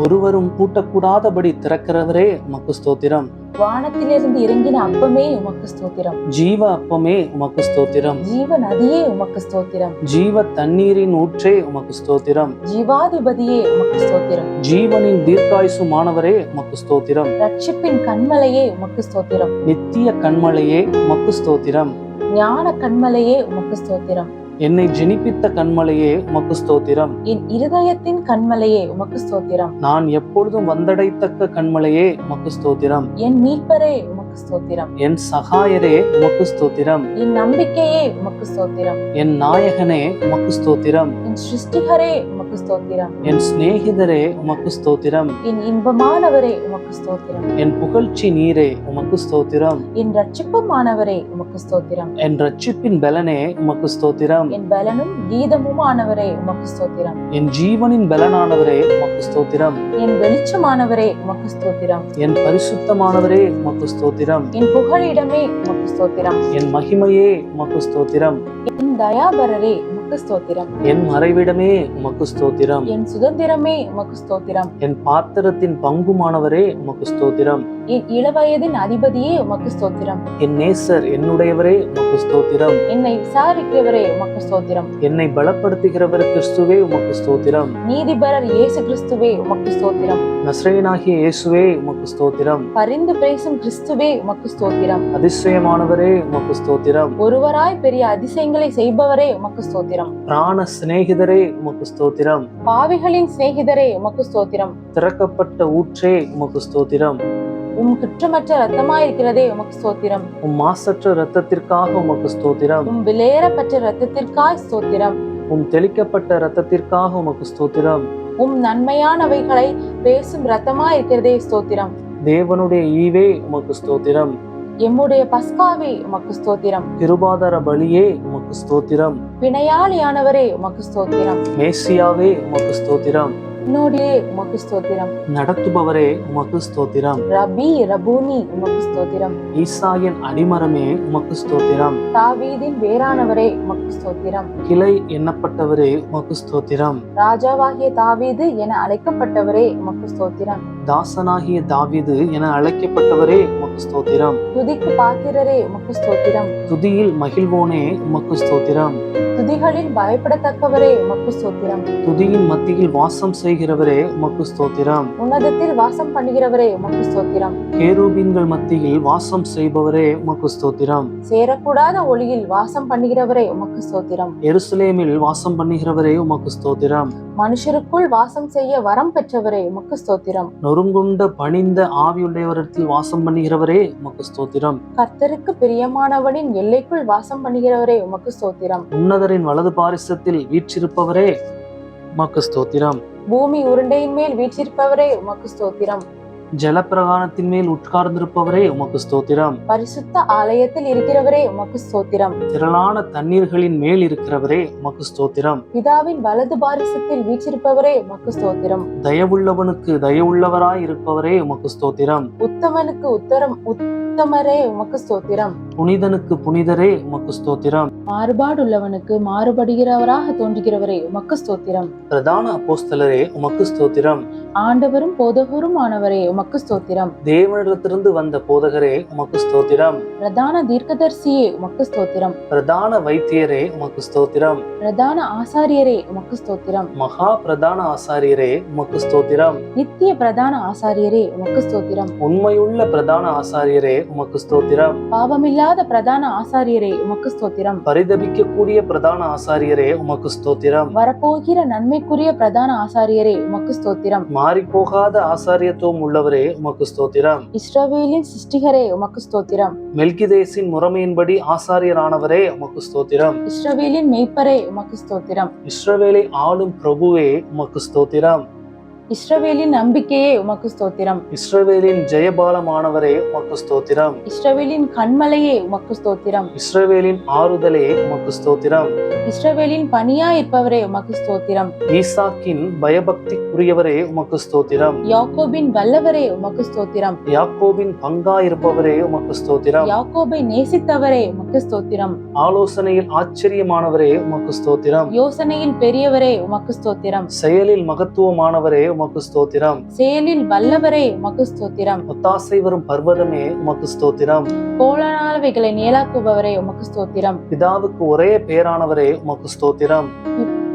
ஒருவரும் பூட்டக்கூடாதபடி திறக்கிறவரே உமக்கு ஸ்தோத்திரம். வானத்திலிருந்து இறங்கின அப்பமே உமக்கு ஸ்தோத்திரம். ஜீவ அப்பமே உமக்கு ஸ்தோத்திரம். ஜீவ நதியே உமக்கு ஸ்தோத்திரம். ஜீவ தண்ணீரின் ஊற்றே உமக்கு ஸ்தோத்திரம். ஜீவாதிபதியே உமக்கு ஸ்தோத்திரம். ஜீவனின் தீர்க்காயுசுமானவரே உமக்கு ஸ்தோத்திரம். ரட்சிப்பின் கண்மலையே உமக்கு ஸ்தோத்திரம். நித்திய கண்மலையே உமக்கு ஸ்தோத்திரம். ஞான கண்மலையே உமக்கு ஸ்தோத்திரம். என்னை ஜெனிப்பித்த கண்மலையே உமக்கு ஸ்தோத்திரம். என் இருதயத்தின் கண்மலையே உமக்கு ஸ்தோத்திரம். நான் எப்பொழுதும் வந்தடைத்தக்க கண்மலையே உமக்கு ஸ்தோத்திரம். என் மீட்பரே உமக்கு உமக்கு ஸ்தோத்திரம். என் சகாயரே உமக்கு ஸ்தோத்திரம். என் நம்பிக்கையே உமக்கு ஸ்தோத்திரம். என் நாயகனே உமக்கு ஸ்தோத்திரம். என் சிருஷ்டிகரே உமக்கு ஸ்தோத்திரம். என் சிநேகிதரே உமக்கு ஸ்தோத்திரம். என் இன்பமானவரே உமக்கு ஸ்தோத்திரம். என் புகழ்ச்சி நீரே உமக்கு ஸ்தோத்திரம். என் ரட்சிப்புமானவரே உமக்கு ஸ்தோத்திரம். என் ரட்சிப்பின் பலனே உமக்கு ஸ்தோத்திரம். என் பலனும் கீதமுமானவரே உமக்கு ஸ்தோத்திரம். என் ஜீவனின் பலனானவரே உமக்கு ஸ்தோத்திரம். என் வெளிச்சமானவரே உமக்கு ஸ்தோத்திரம். என் பரிசுத்தமானவரே உமக்கு ஸ்தோத்திரம். என் புகழிடமே உமக்கு ஸ்தோத்திரம். என் மகிமையே உமக்கு ஸ்தோத்திரம். என் தயாபரரே உமக்கு ஸ்தோத்திரம். என் மறைவிடமே உமக்கு ஸ்தோத்திரம். என் சுதந்திரமே உமக்கு ஸ்தோத்திரம். என் பாத்திரத்தின் பங்குமானவரே உமக்கு ஸ்தோத்திரம். என் இளவயதின் அதிபதியே உமக்கு ஸ்தோத்திரம். என் நேசர் என்னுடையவரே உமக்கு ஸ்தோத்திரம். என்னை விசாரிக்கிறவரே உமக்கு ஸ்தோத்திரம். என்னை பலப்படுத்துகிறவர் கிறிஸ்துவே உமக்கு ஸ்தோத்திரம். நீதிபரர் இயேசு கிறிஸ்துவே உமக்கு ஸ்தோத்திரம். நசரேயனாகிய இயேசுவே உமக்கு ஸ்தோத்திரம். பரிந்து பேசும் கிறிஸ்துவே உமக்கு ஸ்தோத்திரம். அதிசயமானவரே உமக்கு ஸ்தோத்திரம். ஒருவராய் பெரிய அதிசயங்களை செய்பவரே உமக்கு ஸ்தோத்திரம். பிராண சிநேகிதரே உமக்கு ஸ்தோத்திரம். பாவிகளின் சிநேகிதரே உமக்கு ஸ்தோத்திரம். திறக்கப்பட்ட ஊற்றே உமக்கு ஸ்தோத்திரம். உம் குற்றமற்ற ரத்தமாயிருக்கிறதே உமக்கு ஸ்தோத்திரம். உம் மாசற்ற இரத்தத்திற்காக உமக்கு ஸ்தோத்திரம். உம் விலையேறப்பட்ட ரத்தத்திற்காய் ஸ்தோத்திரம். உம் தெளிக்கப்பட்ட இரத்தத்திற்காக உமக்கு ஸ்தோத்திரம். உம் நன்மையானவைகளை பேசும் ரத்தமாயிருக்கிறதே ஸ்தோத்திரம். தேவனுடைய ஈவே உமக்கு ஸ்தோத்திரம். எம்முடைய பஸ்காவே உமக்கு ஸ்தோத்திரம். கிருபாதார பலியே உமக்கு ஸ்தோத்திரம். பிணையாளியானவரே உமக்கு ஸ்தோத்திரம். மேசியாவே உமக்கு ஸ்தோத்திரம். என்னோடே உமக்கு ஸ்தோத்திரம். நடத்துபவரே உமக்கு ஸ்தோத்திரம். ரபி ரபூனி உமக்கு ஸ்தோத்திரம். ஈசாயின் அடிமரமே உமக்கு ஸ்தோத்திரம். தாவீதின் வேறானவரே உமக்கு ஸ்தோத்திரம். கிளை எண்ணப்பட்டவரே உமக்கு ஸ்தோத்திரம். ராஜாவாகிய தாவீது என அழைக்கப்பட்டவரே உமக்கு ஸ்தோத்திரம். தாசனாகிய தாவீது என அழைக்கப்பட்டவரே உமக்கு ஸ்தோத்திரம். துதிக்கு பாத்திரரே உமக்கு ஸ்தோத்திரம். துதியில் மகிழ்வோனே உமக்கு ஸ்தோத்திரம். துதிகளில் பயப்படத்தக்கவரே உமக்கு ஸ்தோத்திரம். துதியின் மத்தியில் வாசம் செய்கிறவரே உமக்கு ஸ்தோத்திரம். உன்னதத்தில் வாசம் பண்ணுகிறவரே உமக்கு ஸ்தோத்திரம். கேருபீன்கள் மத்தியில் வாசம் செய்பவரே உமக்கு ஸ்தோத்திரம். சேரக்கூடாத ஒளியில் வாசம் பண்ணுகிறவரே உமக்கு ஸ்தோத்திரம். எருசலேமில் வாசம் பண்ணுகிறவரே உமக்கு ஸ்தோத்திரம். மனுஷருக்குள் வாசம் செய்ய வரம் பெற்றவரே உமக்கு ஸ்தோத்திரம். நொறுங்குண்ட பணிந்த ஆவியுடையவரிடத்தில் வாசம் பண்ணுகிறவரே உமக்கு ஸ்தோத்திரம். கர்த்தருக்கு பிரியமானவனின் எல்லைக்குள் வாசம் பண்ணுகிறவரே உமக்கு ஸ்தோத்திரம். உன்னதரின் வலது பாரிசத்தில் வீற்றிருப்பவரே உமக்கு ஸ்தோத்திரம். பூமி உருண்டையின் மேல் வீற்றிருப்பவரே உமக்கு ஸ்தோத்திரம். ஜலப்பிரகாரத்தின் மேல் உட்கார்ந்திருப்பவரே உமக்கு ஸ்தோத்திரம். பரிசுத்த ஆலயத்தில் இருக்கிறவரே உமக்கு ஸ்தோத்திரம். திரளான தண்ணீர்களின் மேல் இருக்கிறவரே உமக்கு ஸ்தோத்திரம். பிதாவின் வலது பாரிசத்தில் வீற்றிருப்பவரே உமக்கு ஸ்தோத்திரம். தயவுள்ளவனுக்கு தயவுள்ளவராய் இருப்பவரே உமக்கு ஸ்தோத்திரம். உத்தமனுக்கு உத்தமரே உமக்கு ஸ்தோத்திரம். புனிதனுக்கு புனிதரே உமக்கு ஸ்தோத்திரம். மாறுபாடுள்ளவனுக்கு மாறுபடுகிறவராக தோன்றுகிறவரே உமக்கு ஸ்தோத்திரம். பிரதான அப்போஸ்தலரே உமக்கு ஸ்தோத்திரம். ஆண்டவரும் போதகரும் ஆனவரே உமக்கு ஸ்தோத்திரம். தேவனிடத்திலிருந்து வந்த போதகரே உமக்கு ஸ்தோத்திரம். பிரதான தீர்க்கதரிசியே உமக்கு ஸ்தோத்திரம். பிரதான வைத்தியரே உமக்கு ஸ்தோத்திரம். பிரதான ஆசாரியரே உமக்கு ஸ்தோத்திரம். மகா பிரதான ஆசாரியரே உமக்கு ஸ்தோத்திரம். நித்திய பிரதான ஆசாரியரே உமக்கு ஸ்தோத்திரம். உண்மையுள்ள பிரதான ஆசாரியரே உமக்கு ஸ்தோத்திரம். பாவமில்லாத பிரதான ஆசாரியரே உமக்கு ஸ்தோத்திரம். பரிதபிக்கக்கூடிய பிரதான ஆசாரியரே உமக்கு ஸ்தோத்திரம். வரப்போகிற நன்மைக்குரிய பிரதான ஆசாரியரே உமக்கு ஸ்தோத்திரம். மாறிப்போகாத ஆசாரியத்துவம் உள்ளவரே உமக்கு ஸ்தோத்திரம். இஸ்ரவேலின் சிருஷ்டிகரே உமக்கு ஸ்தோத்திரம். மெல்கிதேசின் முறைமையின்படி ஆசாரியரானவரே உமக்கு ஸ்தோத்திரம். இஸ்ரவேலின் மெய்ப்பரே உமக்கு ஸ்தோத்திரம். இஸ்ரவேலை ஆளும் பிரபுவே உமக்கு ஸ்தோத்திரம். இஸ்ரவேலின் நம்பிக்கையே உமக்கு ஸ்தோத்திரம். இஸ்ரவேலின் ஜெயபாலமானவரே உமக்கு ஸ்தோத்திரம். இஸ்ரவேலின் கண்மலையே உமக்கு ஸ்தோத்திரம். இஸ்ரவேலின் ஆறுதலே உமக்கு ஸ்தோத்திரம். இஸ்ரவேலின் பணியாயிருப்பவரே உமக்கு ஸ்தோத்திரம். ஈசாக்கின் பயபக்திக்குரியவரே உமக்கு ஸ்தோத்திரம். யாக்கோபின் வல்லவரே உமக்கு ஸ்தோத்திரம். யாக்கோபின் பங்காயிருப்பவரே உமக்கு ஸ்தோத்திரம். யாக்கோபை நேசித்தவரே உமக்கு ஸ்தோத்திரம். ஆலோசனையில் ஆச்சரியமானவரே உமக்கு ஸ்தோத்திரம். யோசனையில் பெரியவரே உமக்கு ஸ்தோத்திரம். செயலில் மகத்துவமானவரே உமக்கு ஸ்தோத்திரம். செயலில் வல்லவரே உமக்கு ஸ்தோத்திரம். ஒத்தாசை வரும் பர்வதமே உமக்கு ஸ்தோத்திரம். கோலானவைகளை நேலாக்குபவரே உமக்கு ஸ்தோத்திரம். பிதாவுக்கு ஒரே பேரானவரே உமக்கு ஸ்தோத்திரம்.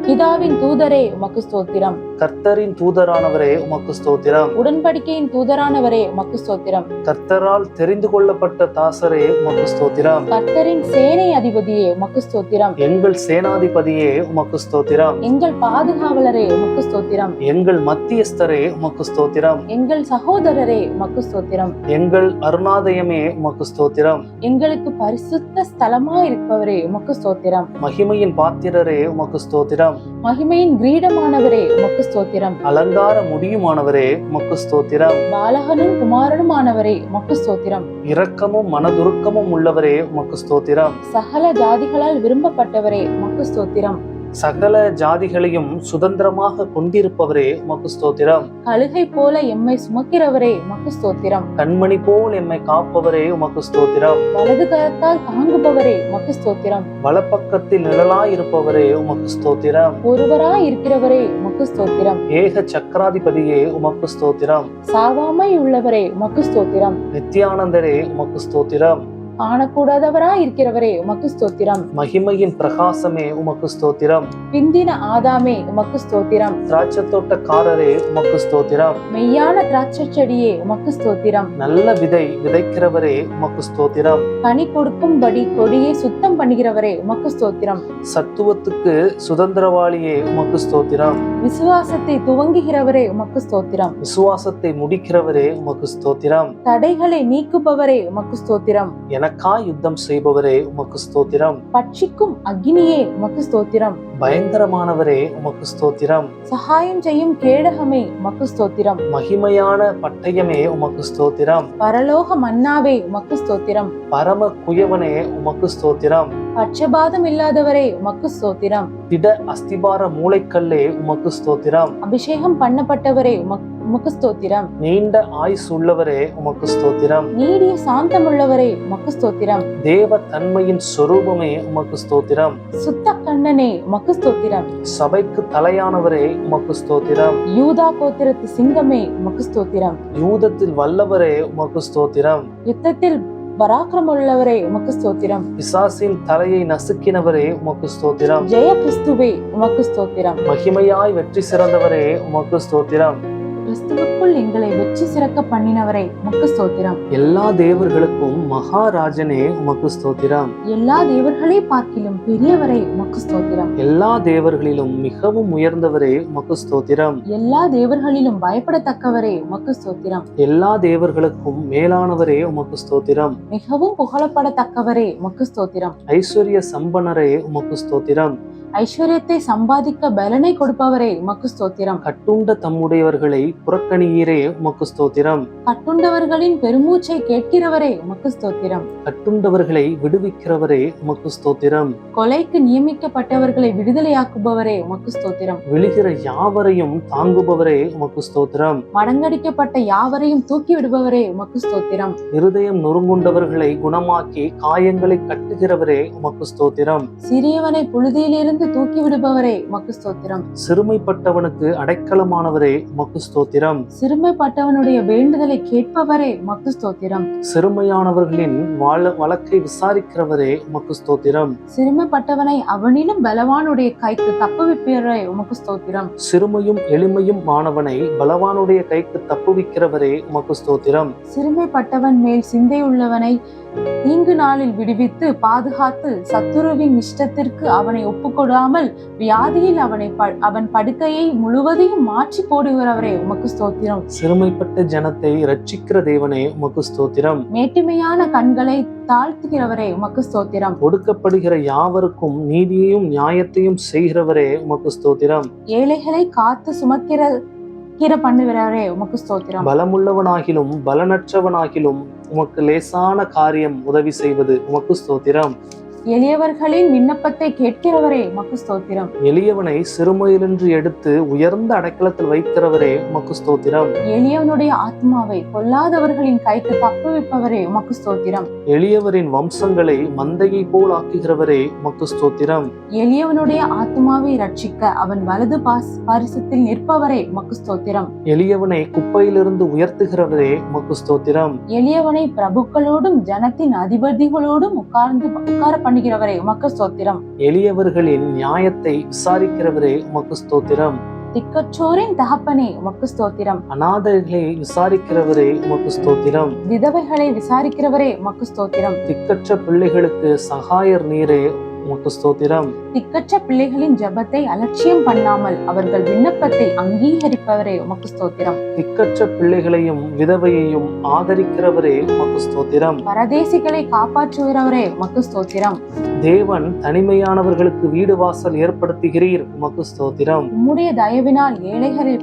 பிதாவின் தூதரே உமக்கு ஸ்தோத்திரம். கர்த்தரின் தூதரானவரே உமக்கு ஸ்தோத்திரம். உடன்படிக்கையின் தூதரானவரே உமக்கு ஸ்தோத்திரம். கர்த்தரால் தெரிந்து கொள்ளப்பட்ட தாசரே உமக்கு ஸ்தோத்திரம். கர்த்தரின் சேனை அதிபதியே உமக்கு ஸ்தோத்திரம். எங்கள் சேனாதிபதியே உமக்கு ஸ்தோத்திரம். எங்கள் பாதுகாவலரே உமக்கு ஸ்தோத்திரம். எங்கள் மத்தியஸ்தரே உமக்கு ஸ்தோத்திரம். எங்கள் சகோதரரே உமக்கு ஸ்தோத்திரம். எங்கள் அருணாதயமே உமக்கு ஸ்தோத்திரம். எங்களுக்கு பரிசுத்த ஸ்தலமாய் இருப்பவரே உமக்கு ஸ்தோத்திரம். மகிமையின் பாத்திரரே உமக்கு ஸ்தோத்திரம். மகிமையின் கிரீடமானவரே உமக்கு ஸ்தோத்திரம். அலங்கார முடியுமானவரே உமக்கு ஸ்தோத்திரம். பாலகனும் குமாரனுமானவரே உமக்கு ஸ்தோத்திரம். இரக்கமும் மனதுருக்கமும் உள்ளவரே உமக்கு ஸ்தோத்திரம். சகல ஜாதிகளால் விரும்பப்பட்டவரே உமக்கு ஸ்தோத்திரம். சகல ஜாதிகளையும் சுதந்திரமாக கொண்டிருப்பவரே உமக்கு ஸ்தோத்திரம். கழுகை போல எம்மை சுமக்கிறவரே உமக்கு ஸ்தோத்திரம். கண்மணி போல் எம்மை காப்பவரே உமக்கு ஸ்தோத்திரம். வலது கரத்தால் தாங்குபவரே உமக்கு ஸ்தோத்திரம். வலப்பக்கத்தில் நிழலாயிருப்பவரே உமக்கு ஸ்தோத்திரம். ஒருவராய் இருக்கிறவரே உமக்கு ஸ்தோத்திரம். ஏக சக்கராதிபதியே உமக்கு ஸ்தோத்திரம். சாவாமை உள்ளவரே உமக்கு ஸ்தோத்திரம். நித்யானந்தரே உமக்கு ஸ்தோத்திரம். காணக்கூடாதவராய் இருக்கிறவரே உமக்கு ஸ்தோத்திரம். மகிமையின் பிரகாசமே உமக்கு ஸ்தோத்திரம். பிந்தின ஆதாமே உமக்கு ஸ்தோத்திரம். திராட்சத்தோட்டக்காரரே உமக்கு ஸ்தோத்திரம். மெய்யான திராட்சை செடியே உமக்கு ஸ்தோத்திரம். நல்ல விதை விதைக்கிறவரே உமக்கு ஸ்தோத்திரம். கனி கொடுக்கும்படி கொடியை சுத்தம் பண்ணுகிறவரே உமக்கு ஸ்தோத்திரம். சத்துவத்துக்கு சுதந்திரவாளியே உமக்கு ஸ்தோத்திரம். விசுவாசத்தை துவங்குகிறவரே உமக்கு ஸ்தோத்திரம். விசுவாசத்தை முடிக்கிறவரே உமக்கு ஸ்தோத்திரம். தடைகளை நீக்குபவரே உமக்கு ஸ்தோத்திரம். எனக்காய் யுத்தம் செய்பவரே உமக்கு ஸ்தோத்திரம். பட்சிக்கும் அக்னியே உமக்கு ஸ்தோத்திரம். பயங்கரமானவரே உமக்கு ஸ்தோத்திரம். சகாயம் செய்யும் கேடகமே உமக்கு ஸ்தோத்திரம். மகிமையான பட்டயமே உமக்கு ஸ்தோத்திரம். பரலோக மன்னாவே உமக்கு ஸ்தோத்திரம். பரம குயவனே உமக்கு ஸ்தோத்திரம். பட்சபாதம் இல்லாதவரே உமக்கு ஸ்தோத்திரம். திட அஸ்திபார மூளைக்கல்லே உமக்கு ஸ்தோத்திரம். அபிஷேகம் பண்ணப்பட்டவரே உமக்கு ஸ்தோத்திரம். நீண்ட ஆயுசு உள்ளவரே உமக்கு ஸ்தோத்திரம். நீடிய சாந்தமுள்ளவரே உமக்கு ஸ்தோத்திரம். தேவ தன்மையின் சொரூபமே உமக்கு ஸ்தோத்திரம். சுத்த கண்ணனே உமக்கு ஸ்தோத்திரம். சபைக்கு தலையானவரே உமக்கு ஸ்தோத்திரம். யூதா கோத்திரத்து சிங்கமே உமக்கு ஸ்தோத்திரம். யூதத்தில் வல்லவரே உமக்கு ஸ்தோத்திரம். யுத்தத்தில் பராக்கிரமுள்ளவரே உமக்கு ஸ்தோத்திரம். பிசாசின் தலையை நசுக்கினவரே உமக்கு ஸ்தோத்திரம். ஜெய கிறிஸ்துவே உமக்கு ஸ்தோத்திரம். மகிமையாய் வெற்றி சிறந்தவரே உமக்கு ஸ்தோத்திரம். கிறிஸ்துவுக்குள் எங்களை வெற்றி சிறக்க பண்ணினவரே உமக்கு ஸ்தோத்திரம். எல்லா தேவர்களுக்கும் மகாராஜனே உமக்கு ஸ்தோத்திரம். எல்லா தேவர்களை பார்க்கிலும் பெரியவரே உமக்கு ஸ்தோத்திரம். எல்லா தேவர்களிலும் மிகவும் உயர்ந்தவரே உமக்கு ஸ்தோத்திரம். எல்லா தேவர்களிலும் பயப்படத்தக்கவரே உமக்கு ஸ்தோத்திரம். எல்லா தேவர்களுக்கும் மேலானவரே உமக்கு ஸ்தோத்திரம். மிகவும் புகழப்படத்தக்கவரே உமக்கு ஸ்தோத்திரம். ஐஸ்வர்ய சம்பனரே உமக்கு ஸ்தோத்திரம். ஐஸ்வர்யத்தை சம்பாதிக்க பலனை கொடுப்பவரே உமக்கு ஸ்தோத்திரம். கட்டுண்ட தம்முடையவர்களை புறக்கணியீரே உமக்கு ஸ்தோத்திரம். கட்டுண்டவர்களின் பெருமூச்சை கேட்கிறவரே உமக்கு ஸ்தோத்திரம். கட்டுண்டவர்களை விடுவிக்கிறவரே உமக்கு ஸ்தோத்திரம். கொலைக்கு நியமிக்கப்பட்டவர்களை விடுதலையாக்குபவரே உமக்கு ஸ்தோத்திரம். விழுகிற யாவரையும் தாங்குபவரே உமக்கு ஸ்தோத்திரம். மடங்கடிக்கப்பட்ட யாவரையும் தூக்கி விடுபவரே உமக்கு ஸ்தோத்திரம். இருதயம் நொறுங்குண்டவர்களை குணமாக்கி காயங்களை கட்டுகிறவரே உமக்கு ஸ்தோத்திரம். சிறியவனை புழுதியிலிருந்து தூக்கி விடுபவரே உமக்கு ஸ்தோத்திரம். சிறுமைப்பட்டவனுக்கு அடைக்கலமானவரே உமக்கு ஸ்தோத்திரம். சிறுமைப்பட்டவனுடைய வேண்டுதலை கேட்பவரே உமக்கு ஸ்தோத்திரம். சிறுமையானவர்களின் வழக்கை விசாரிக்கிறவரே உமக்கு ஸ்தோத்திரம். சிறுமைப்பட்டவனை அவனிலும் பலவானுடைய கைக்கு தப்புவிப்பவரே உமக்கு ஸ்தோத்திரம். சிறுமையும் எளிமையும் மாணவனை பலவானுடைய கைக்கு தப்புவிக்கிறவரே உமக்கு ஸ்தோத்திரம். சிறுமைப்பட்டவன் மேல் சிந்தையுள்ளவனை தீங்கு நாளில் விடுவித்து பாதுகாத்து சத்துருவின் இஷ்டத்திற்கு அவனை ஒப்புக்கொடாமல் வியாதியில் அவன் படுக்கையை முழுவதையும் மாற்றி போடுகிறவரே உமக்கு ஸ்தோத்திரம். சிறுமைப்பட்ட ஜனத்தை ரட்சிக்கிற தேவனே உமக்கு ஸ்தோத்திரம். மேட்டுமையான கண்களை தாழ்த்துகிறவரே உமக்கு ஸ்தோத்திரம். ஒடுக்கப்படுகிற யாவருக்கும் நீதியையும் நியாயத்தையும் செய்கிறவரே உமக்கு ஸ்தோத்திரம். ஏழைகளை காத்து சுமக்கிற பண்ணுகிறவரே உமக்கு ஸ்தோத்திரம். பலமுள்ளவனாகிலும் பலனற்றவனாகிலும் உமக்கு லேசான காரியம் உதவி செய்வது உமக்கு ஸ்தோத்திரம். எளியவர்களின் விண்ணப்பத்தை கேட்கிறவரே உமக்கு ஸ்தோத்திரம். எளியவனை சிறுமையிலின்று எடுத்து உயர்ந்த அடைக்கலத்தில் வைக்கிறவரே உமக்கு ஸ்தோத்திரம். எளியவனுடைய ஆத்மாவை பொல்லாதவர்களின் கைக்கு தப்புவிப்பவரே உமக்கு ஸ்தோத்திரம். எளியவரின் வம்சங்களை மந்தையை போல் ஆக்குகிறவரே உமக்கு ஸ்தோத்திரம். எளியவனுடைய ஆத்மாவை ரட்சிக்க அவன் வலது பாரிசத்தில் நிற்பவரே உமக்கு ஸ்தோத்திரம். எளியவனை குப்பையிலிருந்து உயர்த்துகிறவரே உமக்கு ஸ்தோத்திரம். எளியவனை பிரபுக்களோடும் ஜனத்தின் அதிபதிகளோடும் உட்கார பண்ணுகிறவரே உமக்கு ஸ்தோத்திரம். எளியவர்களின் நியாயத்தை விசாரிக்கிறவரே உமக்கு ஸ்தோத்திரம். திக்கற்றோரின் தகப்பனே உமக்கு ஸ்தோத்திரம். அநாதைகளை விசாரிக்கிறவரே உமக்கு ஸ்தோத்திரம். விதவைகளை விசாரிக்கிறவரே உமக்கு ஸ்தோத்திரம். திக்கற்ற பிள்ளைகளுக்கு சகாயர் நீரே உமக்கு ஸ்தோத்திரம். திக்கற்ற பிள்ளைகளின் ஜெபத்தை அலட்சியம் பண்ணாமல் அவர்கள் விண்ணப்பத்தை அங்கீகரிப்பவரே உமக்கு ஸ்தோத்திரம். திக்கற்ற பிள்ளைகளையும் விதவையையும் ஆதரிக்கிறவரே உமக்கு ஸ்தோத்திரம். பரதேசிகளை காப்பாற்றுகிறவரே உமக்கு ஸ்தோத்திரம். தேவன் தனிமையானவர்களுக்கு வீடு வாசல் ஏற்படுத்துகிறீர் உமக்கு ஸ்தோத்திரம். உம்முடைய தயவினால் ஏழைகளை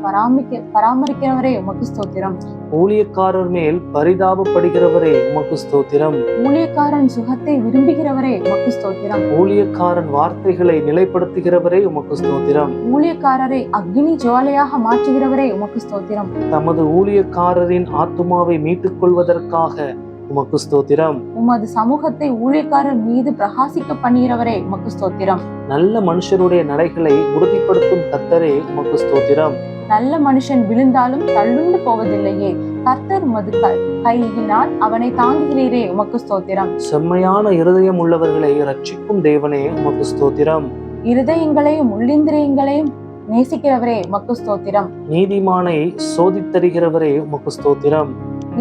பராமரிக்கிறவரே உமக்கு ஸ்தோத்திரம். ஊழியக்காரர் மேல் பரிதாபப்படுகிறவரே உமக்கு ஸ்தோத்திரம். ஊழியக்காரன் சுகத்தை விரும்புகிறவரே உமக்கு ஸ்தோத்திரம். ஊழியக்காரன் வார்த்தைகளை நிலைப்படுத்துகிறவரே உமக்கு ஸ்தோத்திரம். ஊழியக்காரரை அக்னி ஜுவாலையாக மாற்றுகிறவரே உமக்கு ஸ்தோத்திரம். தமது ஊழியக்காரரின் ஆத்துமாவை மீட்டுக் கொள்வதற்காக உமக்கு ஸ்தோத்திரம். உமது சமூகத்தை ஊழியக்காரர் மீது பிரகாசிக்க பண்ணுகிறவரே உமக்கு ஸ்தோத்திரம். நல்ல மனுஷருடைய நடைகளை உறுதிப்படுத்தும் கர்த்தரே உமக்கு ஸ்தோத்திரம். நல்ல மனுஷன் விழுந்தாலும் தள்ளுண்டு போவதில்லையே, கர்த்தர் உமது கையினால் அவனை தாங்குகிறீரே உமக்கு ஸ்தோத்திரம். செம்மையான இருதயம் உள்ளவர்களை ரட்சிக்கும் தேவனே உமக்கு ஸ்தோத்திரம். இருதயங்களையும் உள்ளிந்திரியங்களையும் நேசிக்கிறவரே உமக்கு ஸ்தோத்திரம். நீதிமானை சோதித்தருகிறவரே உமக்கு ஸ்தோத்திரம்.